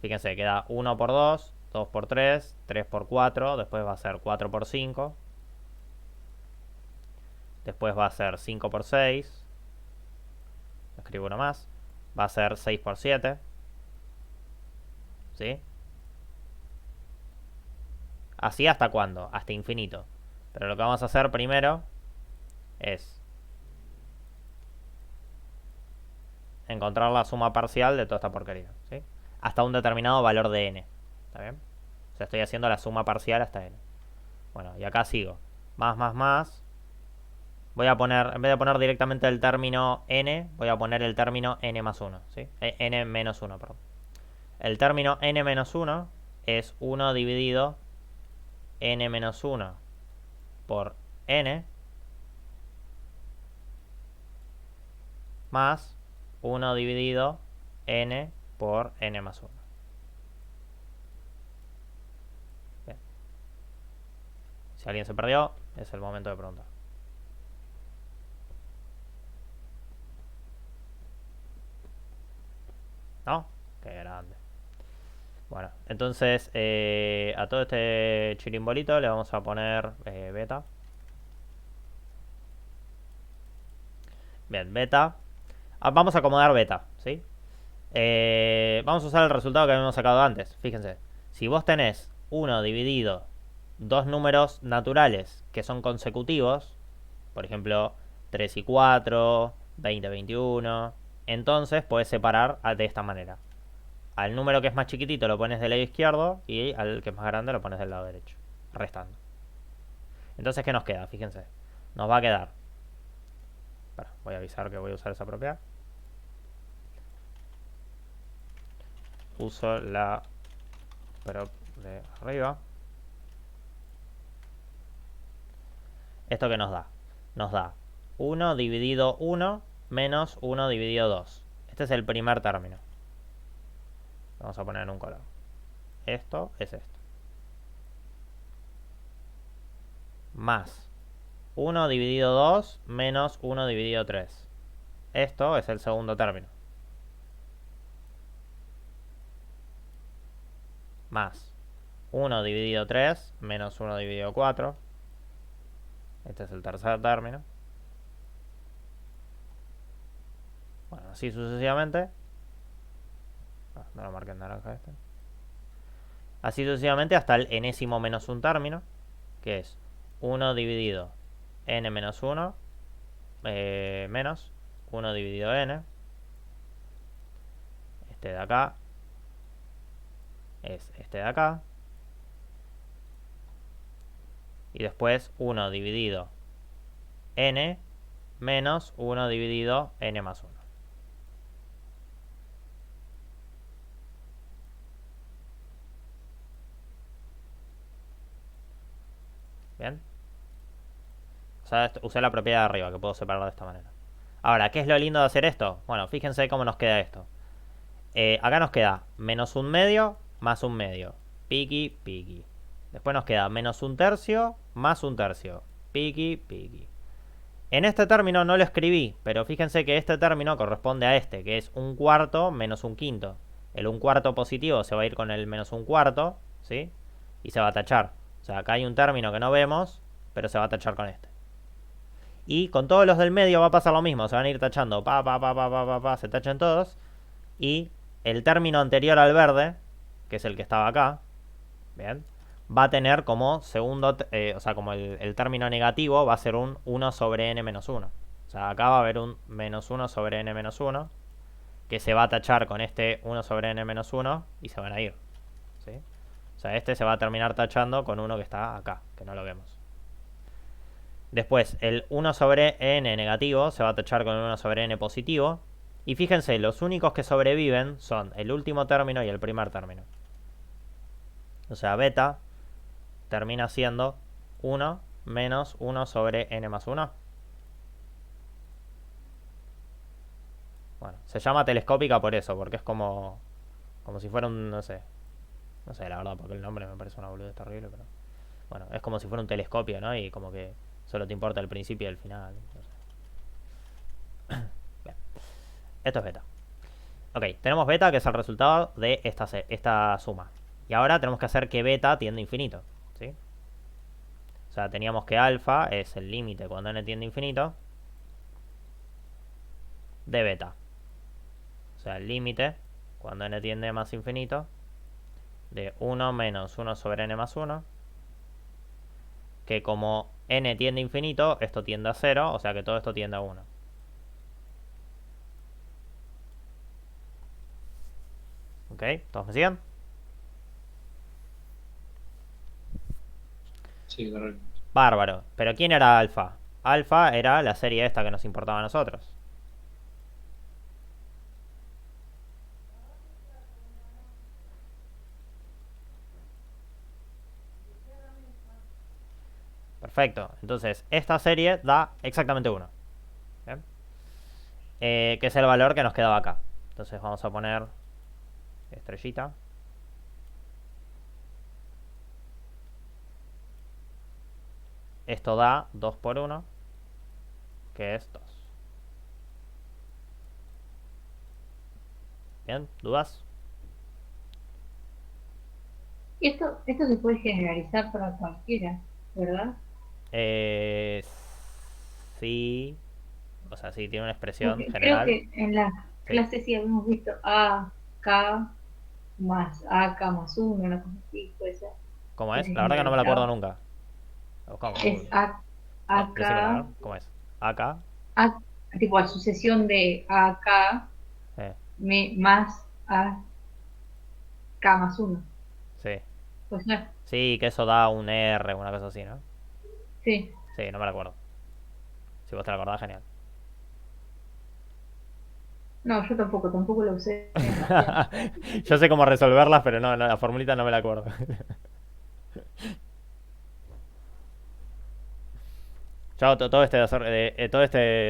Fíjense, queda 1 por 2, 2 por 3, 3 por 4, después va a ser 4 por 5. Después va a ser 5 por 6. Escribo uno más. Va a ser 6 por 7. ¿Sí? ¿Así hasta cuándo? Hasta infinito. Pero lo que vamos a hacer primero es encontrar la suma parcial de toda esta porquería, ¿sí? Hasta un determinado valor de n. ¿Está bien? O sea, estoy haciendo la suma parcial hasta n. Bueno, y acá sigo. Más. Voy a poner, en vez de poner directamente el término n, voy a poner el término n más 1, ¿sí? N menos 1, perdón. El término n menos 1 es 1 dividido n menos 1 por n más 1 dividido n por n más 1. Bien. Si alguien se perdió, es el momento de preguntar. ¿No? Qué grande. Bueno, entonces a todo este chirimbolito le vamos a poner beta. Bien, beta. Vamos a acomodar beta, ¿sí? Vamos a usar el resultado que habíamos sacado antes. Fíjense, si vos tenés 1 dividido dos números naturales que son consecutivos, por ejemplo 3 y 4, 20 y 21, entonces podés separar de esta manera. Al número que es más chiquitito lo pones del lado izquierdo y al que es más grande lo pones del lado derecho, restando. Entonces, ¿qué nos queda? Fíjense, nos va a quedar, voy a avisar que voy a usar esa propiedad. Uso la prop de arriba. ¿Esto qué nos da? Nos da 1 dividido 1 menos 1 dividido 2. Este es el primer término. Vamos a poner en un color. Esto es esto. Más 1 dividido 2 menos 1 dividido 3. Esto es el segundo término. Más 1 dividido 3 menos 1 dividido 4. Este es el tercer término. Bueno, así sucesivamente. No lo marqué en naranja este. Así sucesivamente hasta el enésimo menos un término, que es 1 dividido n menos 1 menos 1 dividido n. Este de acá es este de acá. Y después 1 dividido n menos 1 dividido n más 1. Bien. O sea, usé la propiedad de arriba, que puedo separarlo de esta manera. Ahora, ¿qué es lo lindo de hacer esto? Bueno, fíjense cómo nos queda esto. Acá nos queda menos un medio más un medio. Piqui, piqui. Después nos queda menos un tercio más un tercio. Piqui, piqui. En este término no lo escribí, pero fíjense que este término corresponde a este, que es un cuarto menos un quinto. El un cuarto positivo se va a ir con el menos un cuarto, ¿sí? Y se va a tachar. O sea, acá hay un término que no vemos, pero se va a tachar con este. Y con todos los del medio va a pasar lo mismo. Se van a ir tachando. Se tachan todos. Y el término anterior al verde, que es el que estaba acá, bien, va a tener como segundo, o sea, como el término negativo va a ser un 1 sobre n menos 1. O sea, acá va a haber un menos 1 sobre n menos 1, que se va a tachar con este 1 sobre n menos 1 y se van a ir. ¿Sí? O sea, este se va a terminar tachando con uno que está acá, que no lo vemos. Después, el 1 sobre n negativo se va a tachar con el 1 sobre n positivo. Y fíjense, los únicos que sobreviven son el último término y el primer término. O sea, beta termina siendo 1 menos 1 sobre n más 1. Bueno, se llama telescópica por eso, porque es como si fuera un, no sé, la verdad, porque el nombre me parece una boludez terrible, pero bueno, es como si fuera un telescopio, ¿no? Y como que solo te importa el principio y el final. No sé. Bien. Esto es beta. Ok, tenemos beta, que es el resultado de esta suma. Y ahora tenemos que hacer que beta tiende a infinito, ¿sí? O sea, teníamos que alfa es el límite cuando n tiende a infinito de beta. O sea, el límite cuando n tiende a más infinito de 1 menos 1 sobre n más 1. Que como n tiende a infinito, esto tiende a 0, o sea que todo esto tiende a 1. ¿Ok? ¿Todos me siguen? Sí, correcto. Bárbaro. ¿Pero quién era alfa? Alfa era la serie esta que nos importaba a nosotros. Perfecto. Entonces, esta serie da exactamente 1. ¿Bien? Que es el valor que nos quedaba acá. Entonces vamos a poner estrellita. Esto da 2 por 1, que es 2. ¿Bien? ¿Dudas? Y esto se puede generalizar para cualquiera, ¿verdad? Sí. O sea, sí, tiene una expresión Porque creo general. que en las Sí. clases sí habíamos visto A, K más AK más 1, una cosa así, puede ser. ¿Cómo Que es? se La verdad que no me la acuerdo generalizaba. nunca. La buscamos en Es Google. Decímela, a ver. AK, ¿Cómo es? AK. tipo la sucesión de AK Eh, más AK más 1. sí. Pues no, Sí, que eso da un R, una cosa así, ¿no? sí. Sí, no me la acuerdo. Si vos te la acordás, genial. No, yo tampoco lo usé demasiado. Yo sé cómo resolverlas, pero no, la formulita no me la acuerdo. Yo todo este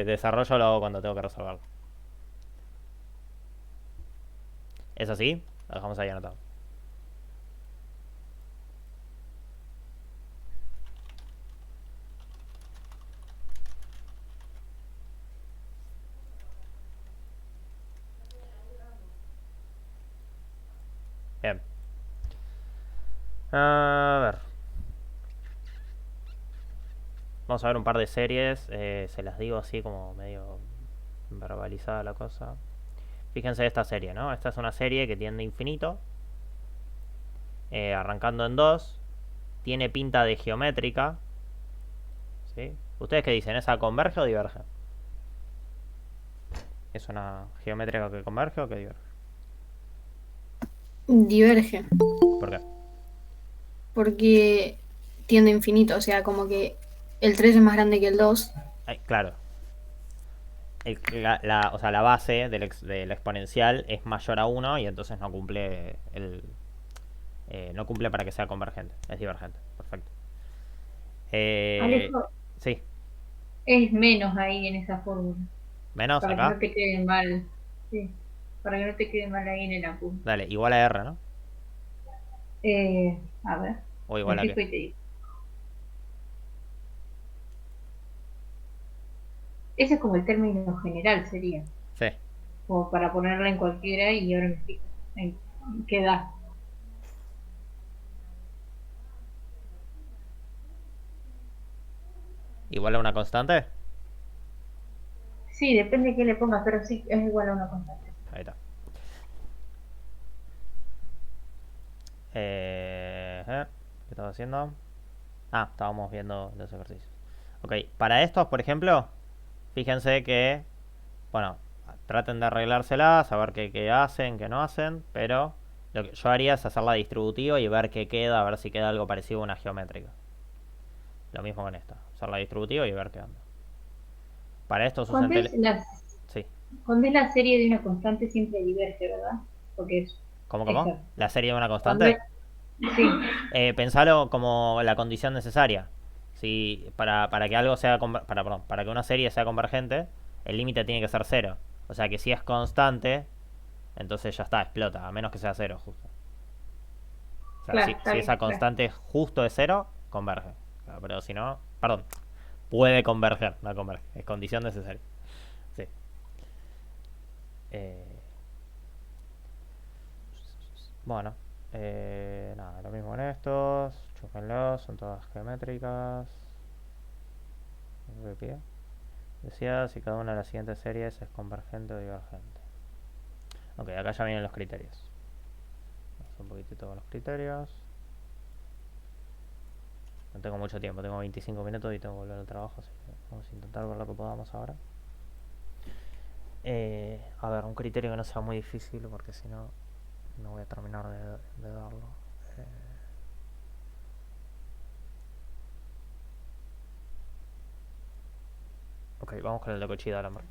desarrollo lo hago cuando tengo que resolverlo. ¿Es así? Lo dejamos ahí anotado. Bien. A ver. Vamos a ver un par de series. Se las digo así como medio verbalizada la cosa. Fíjense esta serie, ¿no? Esta es una serie que tiende a infinito. Arrancando en 2. Tiene pinta de geométrica. ¿Sí? ¿Ustedes qué dicen? ¿Esa converge o diverge? ¿Es una geométrica que converge o que diverge? Diverge, ¿Por qué? porque tiende a infinito, o sea, como que el 3 es más grande que el 2. Ay, claro. O sea, la base del exponencial es mayor a 1 y entonces no cumple no cumple para que sea convergente. Es divergente. Perfecto. Alejo, Sí. es menos ahí en esa fórmula, Menos para que acá. no te quede mal. Sí, para que no te quede mal ahí en el apunte. Dale, igual a R, ¿no? A ver, O me igual a qué. fijo y te digo. Ese es como el término general, sería, Sí. como para ponerla en cualquiera y ahora me fijo en qué da. Igual a una constante. Sí, depende de qué le pongas, pero sí, es igual a una constante. Ahí está. ¿Qué estaba haciendo? Ah, estábamos viendo los ejercicios. Ok, para estos, por ejemplo, fíjense que, bueno, traten de arreglársela, saber qué hacen, qué no hacen, pero lo que yo haría es hacerla distributiva y ver qué queda, a ver si queda algo parecido a una geométrica. Lo mismo con esta, hacerla distributiva y ver qué anda. Para esto usen Cuando es Sí. cuando es la serie de una constante siempre diverge, ¿verdad? Porque es ¿Cómo? esta. ¿La serie de una Cuando constante? es, sí, Pensalo como la condición necesaria. Si para que algo sea para que una serie sea convergente, el límite tiene que ser cero. O sea que si es constante, entonces ya está, explota, a menos que sea cero justo. O sea, claro, está si esa bien, claro. constante justo es cero, converge. Claro, pero si no, perdón, puede converger, no converge, es condición necesaria. Sí. Eh, bueno, nada, lo mismo en estos, chúpenlos, son todas geométricas. Repito. Decía si cada una de las siguientes series es convergente o divergente. Ok, acá ya vienen los criterios. Vamos un poquitito con los criterios. No tengo mucho tiempo, tengo 25 minutos y tengo que volver al trabajo, así que vamos a intentar ver lo que podamos ahora. A ver, un criterio que no sea muy difícil, porque si no, no voy a terminar de darlo. Eh, ok, vamos con el de Cochida Alambre.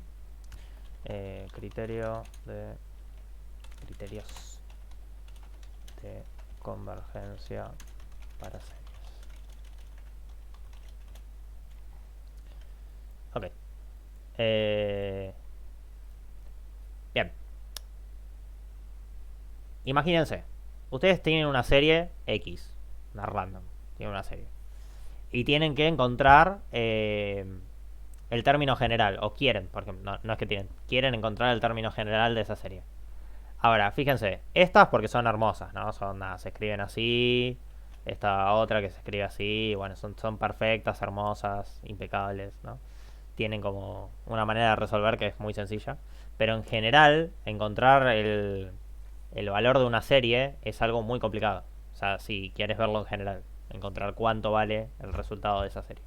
Criterios de convergencia para series. Ok. Bien. Imagínense, ustedes tienen una serie X, una random, tienen una serie. Y tienen que encontrar el término general, o quieren, porque no es que quieren encontrar el término general de esa serie. Ahora, fíjense, estas porque son hermosas, ¿no? Son nada, se escriben así, esta otra que se escribe así, bueno, son perfectas, hermosas, impecables, ¿no? Tienen como una manera de resolver que es muy sencilla. Pero en general, encontrar el valor de una serie es algo muy complicado. O sea, si quieres verlo en general, encontrar cuánto vale el resultado de esa serie.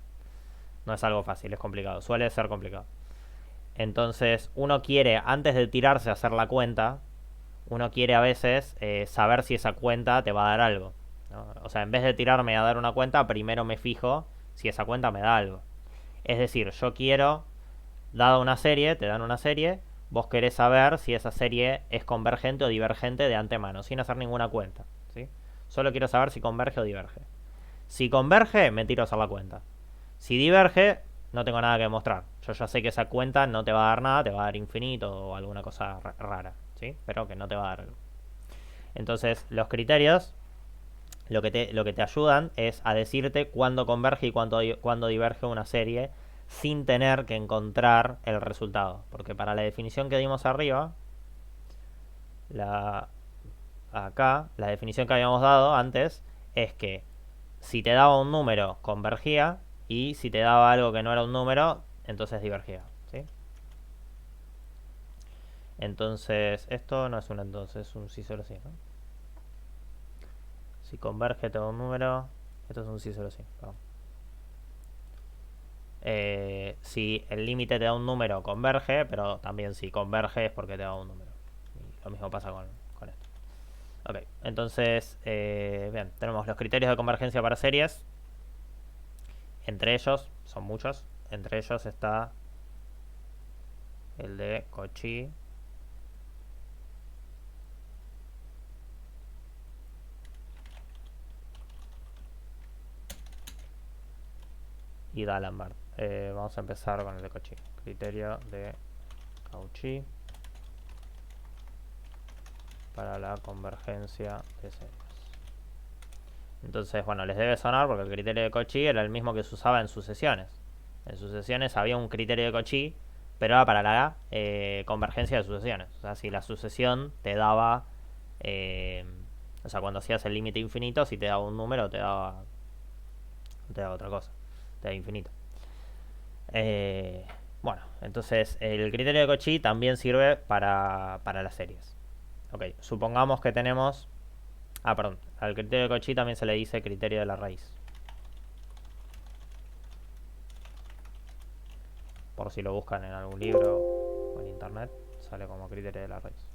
No es algo fácil, es complicado. Suele ser complicado. Entonces, uno quiere, antes de tirarse a hacer la cuenta, uno quiere a veces saber si esa cuenta te va a dar algo, ¿no? O sea, en vez de tirarme a dar una cuenta, primero me fijo si esa cuenta me da algo. Es decir, yo quiero, dada una serie, te dan una serie, vos querés saber si esa serie es convergente o divergente de antemano, sin hacer ninguna cuenta, ¿sí? Solo quiero saber si converge o diverge. Si converge, me tiro a hacer la cuenta. Si diverge, no tengo nada que demostrar. Yo ya sé que esa cuenta no te va a dar nada, te va a dar infinito o alguna cosa rara, ¿sí? Pero que no te va a dar algo. Entonces, los criterios lo que te ayudan es a decirte cuándo converge y cuándo diverge una serie sin tener que encontrar el resultado. Porque para la definición que dimos arriba, la, acá, la definición que habíamos dado antes es que si te daba un número, convergía, y si te daba algo que no era un número, entonces divergía, ¿sí? Entonces, esto no es un entonces, es un sí solo sí, ¿no? Si converge todo un número, esto es un sí solo sí. Vamos. Si el límite te da un número, converge, pero también si converge es porque te da un número. Y lo mismo pasa con esto. Ok, entonces, bien, tenemos los criterios de convergencia para series. Entre ellos, son muchos, entre ellos está el de Cauchy. Y D'Alembert. Vamos a empezar con el de Cauchy. Criterio de Cauchy para la convergencia de series. Entonces, bueno, les debe sonar porque el criterio de Cauchy era el mismo que se usaba en sucesiones. En sucesiones había un criterio de Cauchy, pero era para la convergencia de sucesiones. O sea, si la sucesión te daba... o sea, cuando hacías el límite infinito, si te daba un número, te daba otra cosa. Te daba infinito. Bueno, entonces el criterio de Cauchy también sirve para las series. Ok, supongamos que tenemos... Ah, perdón. Al criterio de Cauchy también se le dice criterio de la raíz. Por si lo buscan en algún libro o en internet, sale como criterio de la raíz.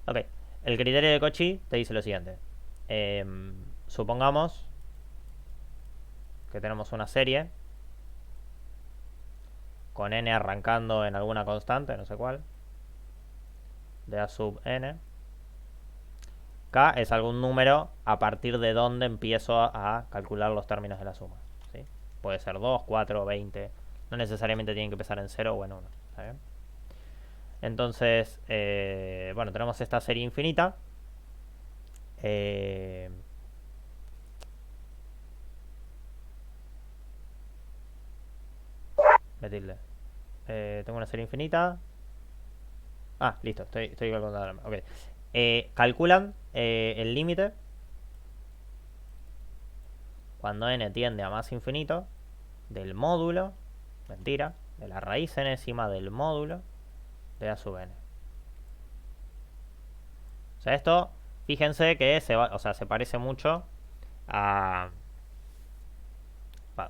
Ok, el criterio de Cauchy te dice lo siguiente. Supongamos que tenemos una serie con n arrancando en alguna constante, no sé cuál, de a sub n. K es algún número a partir de donde empiezo a calcular los términos de la suma. ¿Sí? Puede ser 2, 4, 20. No necesariamente tienen que empezar en 0 o en 1. ¿Está bien? Entonces, bueno, tenemos esta serie infinita. Metilde. Tengo una serie infinita. Ah, listo, estoy calculando ahora. Ok. Calculan el límite cuando n tiende a más infinito del módulo, mentira, de la raíz enésima del módulo de a sub n. O sea, esto, fíjense que se parece mucho a...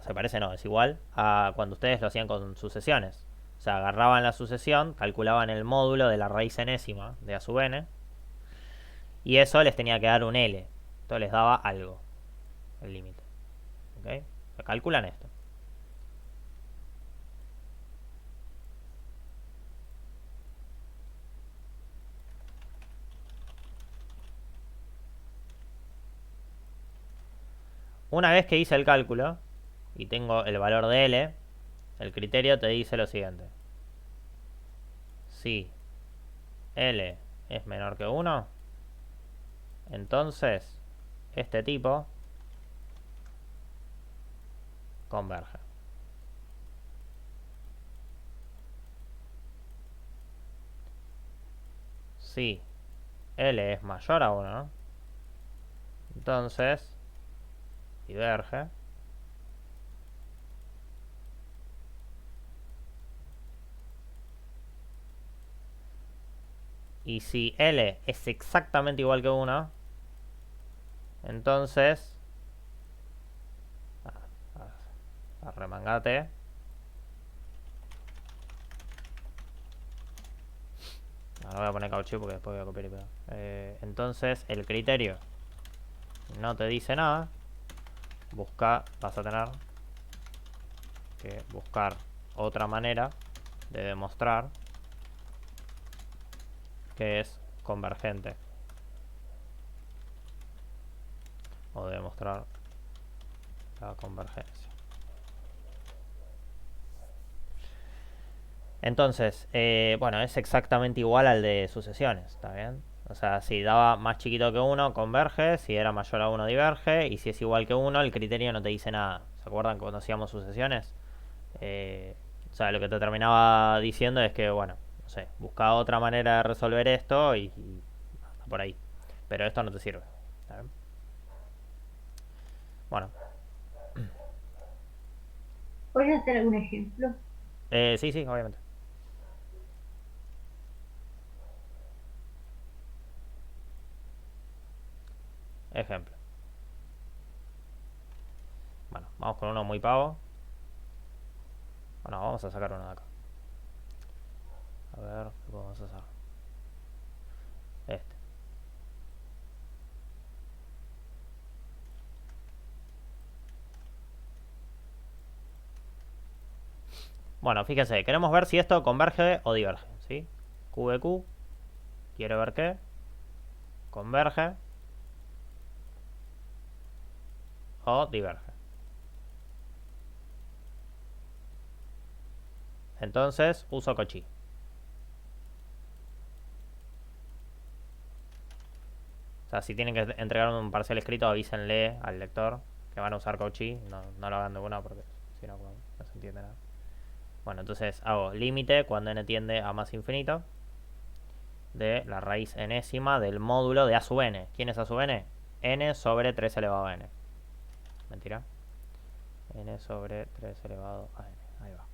se parece, no, es igual a cuando ustedes lo hacían con sucesiones. O sea, agarraban la sucesión, calculaban el módulo de la raíz enésima de a sub n, y eso les tenía que dar un L. Esto les daba algo, el límite. ¿Ok? O sea, calculan esto. Una vez que hice el cálculo y tengo el valor de L, el criterio te dice lo siguiente. Si L es menor que 1, entonces este tipo converge. Si L es mayor a 1, entonces diverge. Y si L es exactamente igual que 1, entonces... arremangate. Ahora voy a poner caucho porque después voy a copiar y pegar. Entonces el criterio no te dice nada. Vas a tener que buscar otra manera de demostrar que es convergente, o de demostrar la convergencia. Entonces, bueno, es exactamente igual al de sucesiones, ¿está bien? O sea, si daba más chiquito que 1, converge. Si era mayor a 1, diverge. Y si es igual que 1, el criterio no te dice nada. ¿Se acuerdan cuando hacíamos sucesiones? O sea, lo que te terminaba diciendo es que, bueno, no sé, busca otra manera de resolver esto y por ahí. Pero esto no te sirve. ¿Está bien? Bueno. ¿Puedes hacer algún ejemplo? Sí, sí, obviamente. Ejemplo. Bueno, vamos con uno muy pavo. No, vamos a sacar uno de acá. A ver, ¿qué podemos hacer? Este. Bueno, fíjense, queremos ver si esto converge o diverge, ¿sí? Q de Q, quiere ver qué, converge o diverge. Entonces, uso Cauchy. O sea, si tienen que entregar un parcial escrito, avísenle al lector que van a usar Cauchy. No lo hagan de una porque si no, no se entiende nada. Bueno, entonces hago límite cuando n tiende a más infinito de la raíz enésima del módulo de a sub n. ¿Quién es a sub n? N sobre 3 elevado a n. Mentira. N sobre 3 elevado a n. Ahí va.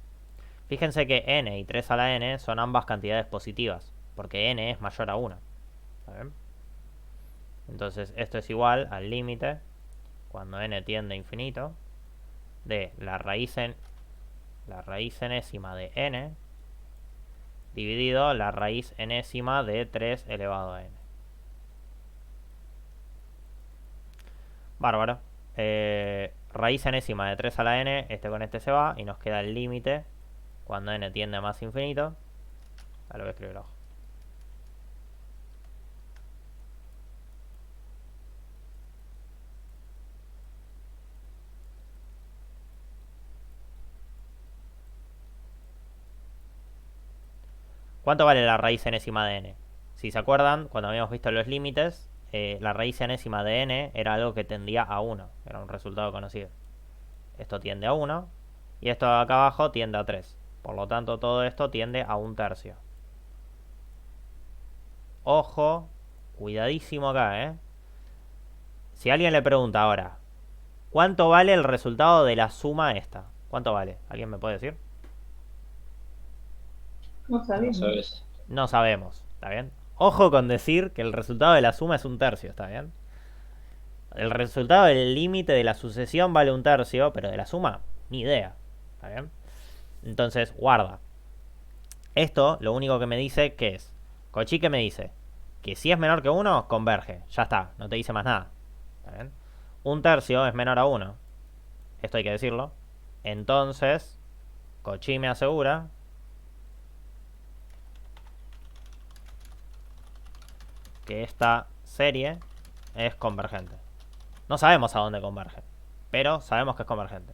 Fíjense que n y 3 a la n son ambas cantidades positivas, porque n es mayor a 1. ¿Está bien? Entonces esto es igual al límite, cuando n tiende a infinito, de la raíz enésima de n dividido la raíz enésima de 3 elevado a n. Bárbaro. Raíz enésima de 3 a la n, este con este se va y nos queda el límite cuando n tiende a más infinito. Ahora lo voy a escribir abajo. ¿Cuánto vale la raíz enésima de n? Si se acuerdan, cuando habíamos visto los límites, la raíz enésima de n era algo que tendía a 1. Era un resultado conocido. Esto tiende a 1 y esto de acá abajo tiende a 3. Por lo tanto, todo esto tiende a 1/3. Ojo, cuidadísimo acá, ¿eh? Si alguien le pregunta ahora, ¿cuánto vale el resultado de la suma esta? ¿Cuánto vale? ¿Alguien me puede decir? No No sabemos. sabes. No sabemos, ¿está bien? Ojo con decir que el resultado de la suma es 1/3, ¿está bien? El resultado del límite de la sucesión vale 1/3, pero de la suma, ni idea, ¿está bien? Entonces, guarda. Esto lo único que me dice que es, Cauchy que me dice que si es menor que 1, converge. Ya está, no te dice más nada. ¿Está bien? 1/3 es menor a 1. Esto hay que decirlo. Entonces, Cauchy me asegura que esta serie es convergente. No sabemos a dónde converge, pero sabemos que es convergente.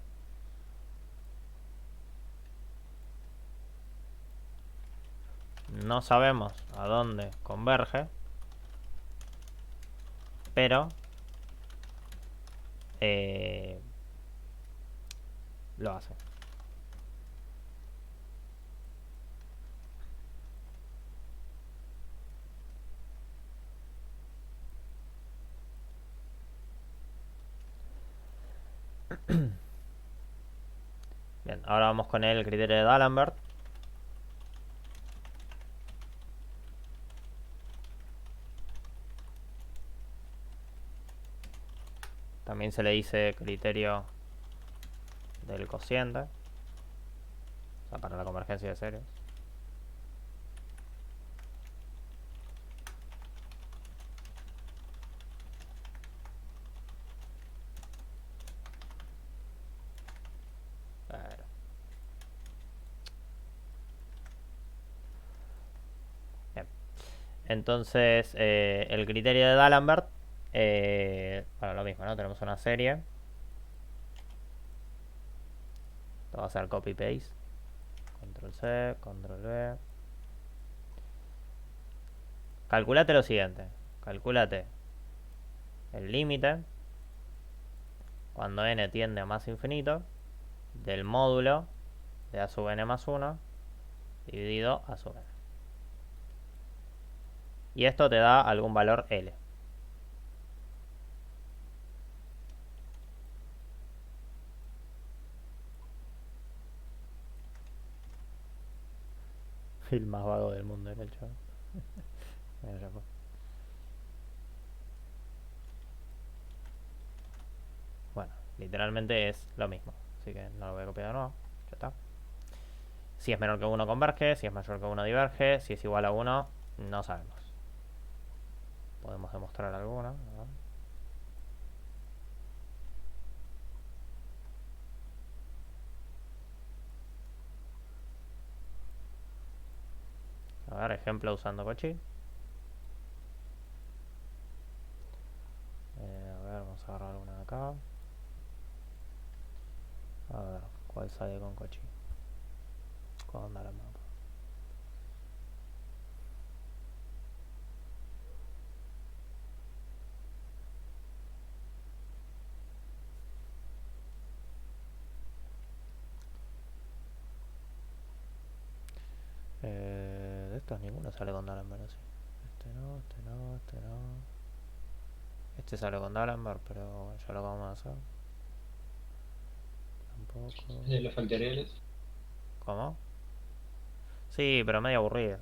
No sabemos a dónde converge, pero lo hace. Bien, ahora vamos con el criterio de D'Alembert. También se le dice criterio del cociente, o sea, para la convergencia de series. Bien. Entonces, el criterio de D'Alembert, bueno, lo mismo, ¿no? Tenemos una serie. Esto va a ser copy-paste. Control-C, Control-V. Calculate lo siguiente. Calculate el límite cuando n tiende a más infinito del módulo de a sub n más 1 dividido a sub n. Y esto te da algún valor L. El más vago del mundo era el chaval. Bueno, ya fue. Bueno, literalmente es lo mismo. Así que no lo voy a copiar de nuevo. Ya está. Si es menor que 1 converge, si es mayor que 1 diverge, si es igual a 1 no sabemos. Podemos demostrar alguna. A ver, ejemplo usando Cauchy. A ver, vamos a agarrar una de acá. A ver, ¿cuál sale con Cauchy? Con Dalembert. De estos ninguno sale con Dalembert, así. Este no, este no, este no. Este sale con Dalembert, pero ya lo vamos a hacer. Tampoco. De los factoriales. ¿Cómo? Sí, pero medio aburrido.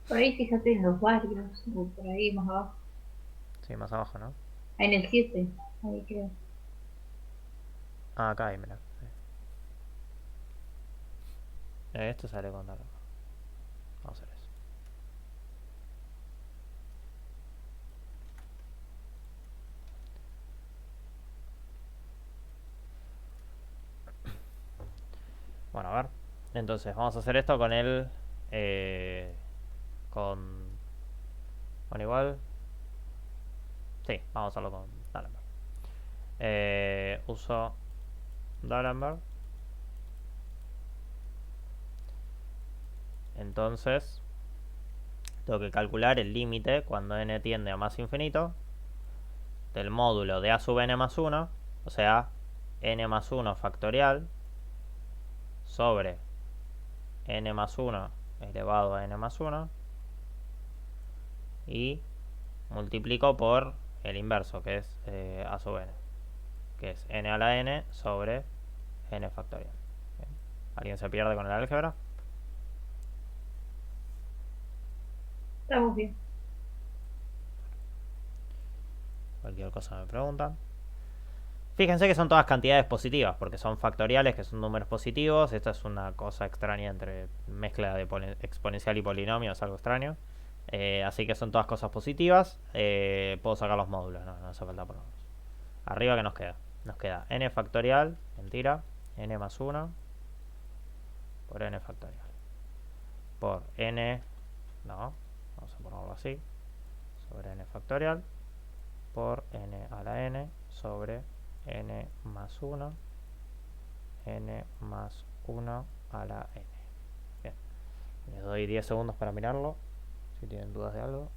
Por ahí fíjate en los varios, o por ahí más abajo. Sí, más abajo, ¿no? Ah, en el 7, ahí creo. Ah, acá hay, mira. Sí. Este sale con Dalembert. Vamos a hacer eso. Bueno, a ver. Entonces, vamos a hacer esto con el... con... Bueno, igual... Sí, vamos a hacerlo con Dalembert. Uso Dalembert. Entonces, tengo que calcular el límite cuando n tiende a más infinito del módulo de a sub n más 1, o sea, n más 1 factorial sobre n más 1 elevado a n más 1 y multiplico por el inverso, que es a sub n, que es n a la n sobre n factorial. Bien. ¿Alguien se pierde con el álgebra? Estamos bien. Cualquier cosa me preguntan. Fíjense que son todas cantidades positivas, porque son factoriales, que son números positivos. Esta es una cosa extraña entre mezcla de exponencial y polinomio, es algo extraño. Así que son todas cosas positivas. Puedo sacar los módulos, no hace falta ponerlos. Arriba, ¿qué nos queda? Nos queda n factorial, mentira, n más 1 por n factorial. Por n, no, vamos a ponerlo así, sobre n factorial, por n a la n sobre n más 1, n más 1 a la n. Bien, les doy 10 segundos para mirarlo, si tienen dudas de algo.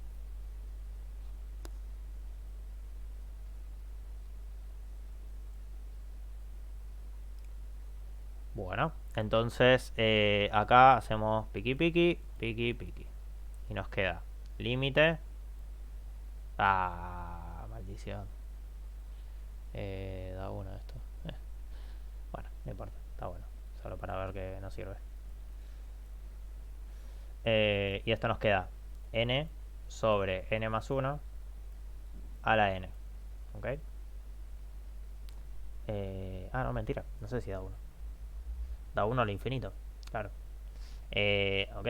Bueno, entonces acá hacemos piqui piqui, piqui piqui. Y nos queda límite. Ah, maldición. Da uno esto. Bueno, no importa, está bueno. Solo para ver que no sirve. Y esto nos queda n sobre n más 1 a la n. ¿Ok? No, mentira. No sé si da 1. Da 1 al infinito. Claro. Ok.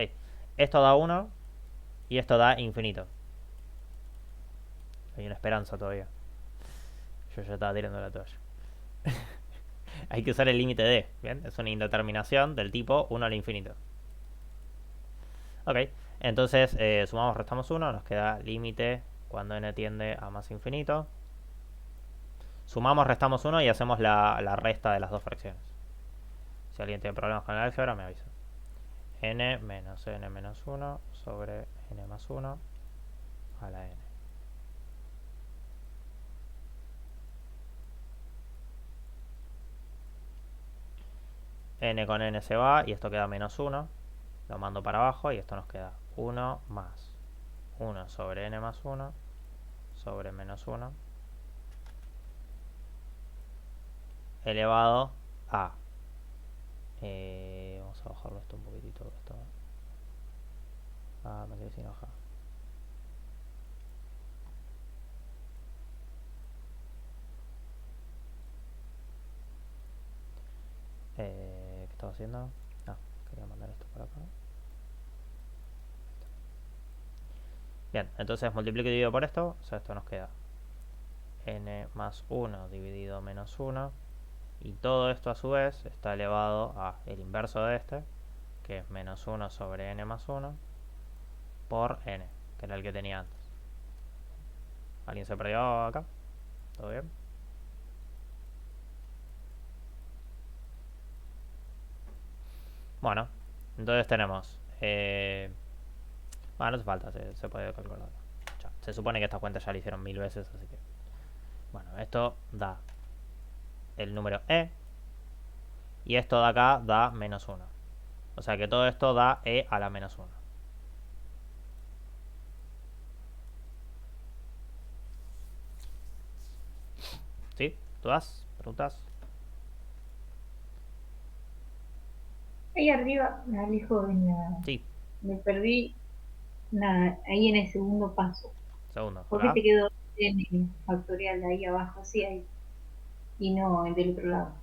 Esto da 1 y esto da infinito. Hay una esperanza todavía. Yo ya estaba tirando la toalla. Hay que usar el límite de. ¿Bien? Es una indeterminación del tipo 1 al infinito. Ok. Entonces, sumamos, restamos 1. Nos queda límite cuando n tiende a más infinito. Sumamos, restamos 1 y hacemos la resta de las dos fracciones. Si alguien tiene problemas con el álgebra, me avisa. N menos n menos 1 sobre n más 1 a la n. N con n se va y esto queda menos 1. Lo mando para abajo y esto nos queda 1 más 1 sobre n más 1 sobre menos 1 elevado a... vamos a bajarlo esto un poquitito. Esto. Me quedé sin hoja. haciendo? No, quería mandar esto por acá. Bien, entonces multiplico y divido por esto. O sea, esto nos queda n más 1 dividido menos 1. Y todo esto a su vez está elevado a el inverso de este, que es menos 1 sobre n más 1 por n, que era el que tenía antes. ¿Alguien se perdió acá? ¿Todo bien? Bueno, entonces tenemos... bueno, no hace falta, se puede calcular. Ya, se supone que estas cuentas ya la hicieron 1000 veces, así que... Bueno, esto da el número e. Y esto de acá da menos 1. O sea que todo esto da e a la menos 1. ¿Sí? ¿Dudas? ¿Preguntas? Ahí arriba, Alejo, Sí, me perdí ahí en el segundo paso. segundo. ¿Por qué ¿Acá? te quedó n factorial ahí abajo? Sí, ahí. Y no del otro lado.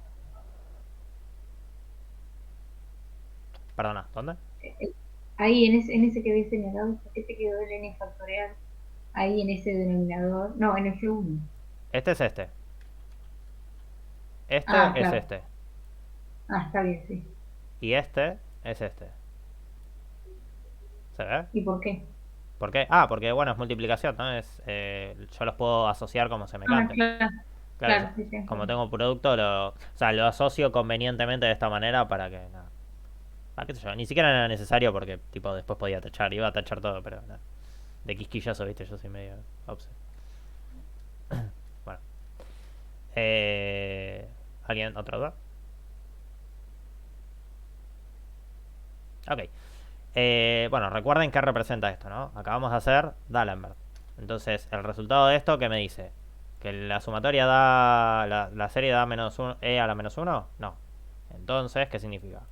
Perdona, ¿dónde? Eh, Ahí en ese que había señalado, ¿por qué te quedó el n factorial ahí en ese denominador? No, en el segundo. Este es este. Este Ah, es claro. este. Ah, está bien, sí. Y este es este. ¿Se ve? ¿Y por qué? ¿Por qué? Ah, porque bueno, es multiplicación, ¿no? Yo los puedo asociar como se me Ah, cante. claro, Claro, claro, sí, sí. como tengo un producto, o sea, lo asocio convenientemente de esta manera para que, nada. Ah, qué sé yo, ni siquiera era necesario porque, tipo, después podía tachar, iba a tachar todo, pero nada. De quisquilloso, viste, yo soy medio obse. Bueno. ¿Alguien? ¿Otra duda? Ok. Bueno, recuerden qué representa esto, ¿no? Acabamos de hacer D'Alembert. Entonces, el resultado de esto, ¿qué me dice? ¿Que la sumatoria da... la serie da menos 1, e a la menos 1? No. Entonces, ¿qué significa?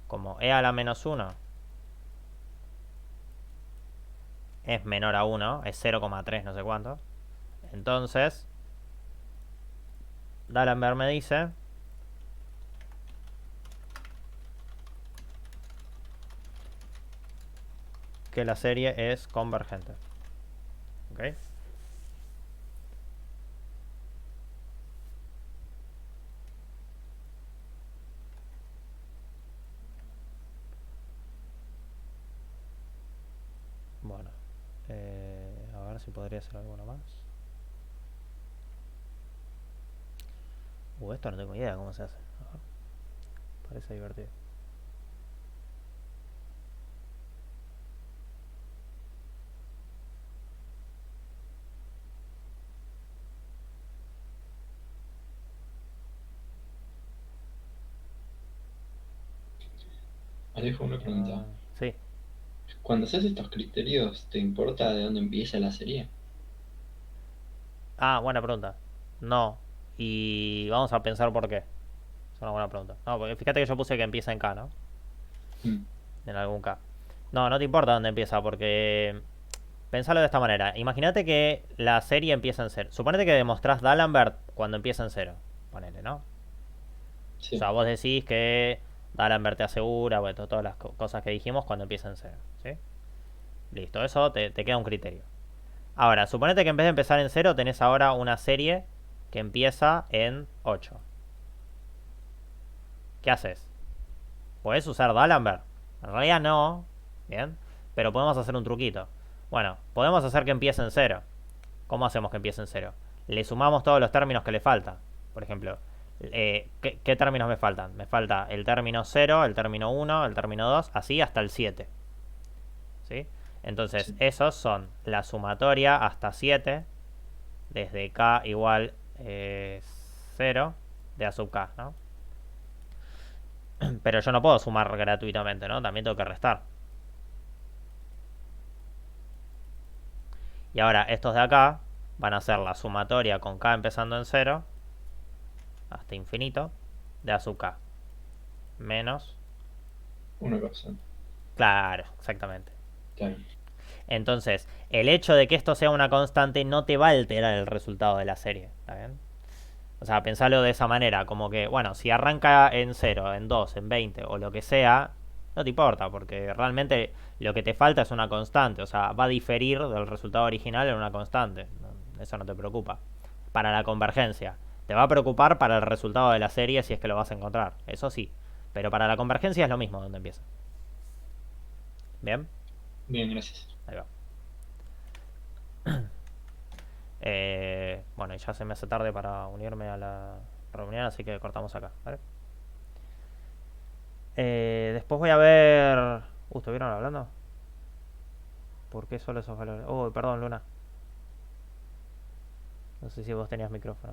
Como e a la menos 1 es menor a 1, es 0,3 no sé cuánto. Entonces, D'Alembert me dice que la serie es convergente. ¿Ok? Bueno. A ver si podría ser alguno más. Esto no tengo idea cómo se hace. A ver. Parece divertido. Alejo, una pregunta. Sí. Cuando haces estos criterios, ¿te importa de dónde empieza la serie? Ah, buena pregunta. No. Y vamos a pensar por qué. Es una buena pregunta. No, porque fíjate que yo puse que empieza en K, ¿no? Mm, En algún K. No, no te importa dónde empieza, porque... Pensalo de esta manera. Imagínate que la serie empieza en 0. Suponete que demostrás D'Alembert cuando empieza en 0. Ponele, ¿no? O sí, sea, vos decís que D'Alembert te asegura, bueno, todas las cosas que dijimos cuando empieza en 0. ¿Sí? Listo, eso te queda un criterio. Ahora, suponete que en vez de empezar en 0 tenés ahora una serie que empieza en 8. ¿Qué haces? ¿Podés usar D'Alembert? En realidad no. Bien. Pero podemos hacer un truquito. Bueno, podemos hacer que empiece en 0. ¿Cómo hacemos que empiece en 0? Le sumamos todos los términos que le faltan. Por ejemplo, ¿qué términos me faltan? Me falta el término 0, el término 1, el término 2, así hasta el 7. ¿Sí? Entonces, sí. esos son la sumatoria hasta 7, desde k igual 0, de a sub k, ¿no? Pero yo no puedo sumar gratuitamente, ¿no? También tengo que restar. Y ahora, estos de acá van a ser la sumatoria con k empezando en 0 hasta infinito de a sub k menos... Una cosa. Claro, exactamente. Claro. Entonces, el hecho de que esto sea una constante no te va a alterar el resultado de la serie. ¿Está bien? O sea, pensalo de esa manera, como que, bueno, si arranca en 0, en 2, en 20 o lo que sea, no te importa, porque realmente lo que te falta es una constante, o sea, va a diferir del resultado original en una constante. Eso no te preocupa. Para la convergencia. Te va a preocupar para el resultado de la serie si es que lo vas a encontrar, eso sí. Pero para la convergencia es lo mismo donde empieza. ¿Bien? Bien, gracias. Ahí va. Bueno, y ya se me hace tarde para unirme a la reunión, así que cortamos acá, ¿vale? Después voy a ver... ¿Estuvieron hablando? ¿Por qué solo esos valores? Oh, perdón, Luna. No sé si vos tenías micrófono.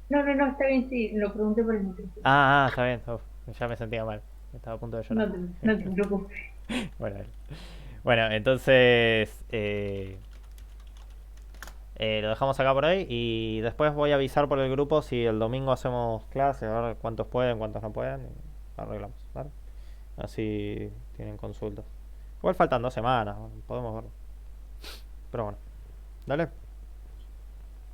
No, está bien, sí, lo pregunté por el micrófono. Está bien. Uf, ya me sentía mal. Estaba a punto de llorar. No te preocupes. Bueno, bueno, entonces lo dejamos acá por ahí y después voy a avisar por el grupo si el domingo hacemos clase, a ver cuántos pueden, cuántos no pueden y arreglamos, ¿vale? Así tienen consultas. Igual faltan 2 semanas, podemos verlo. Pero bueno, dale,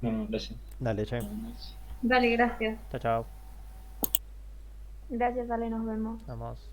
Bueno, gracias. dale, che. Nada más. Dale, gracias. Chao, chao. Gracias, Ale, nos vemos. Vamos.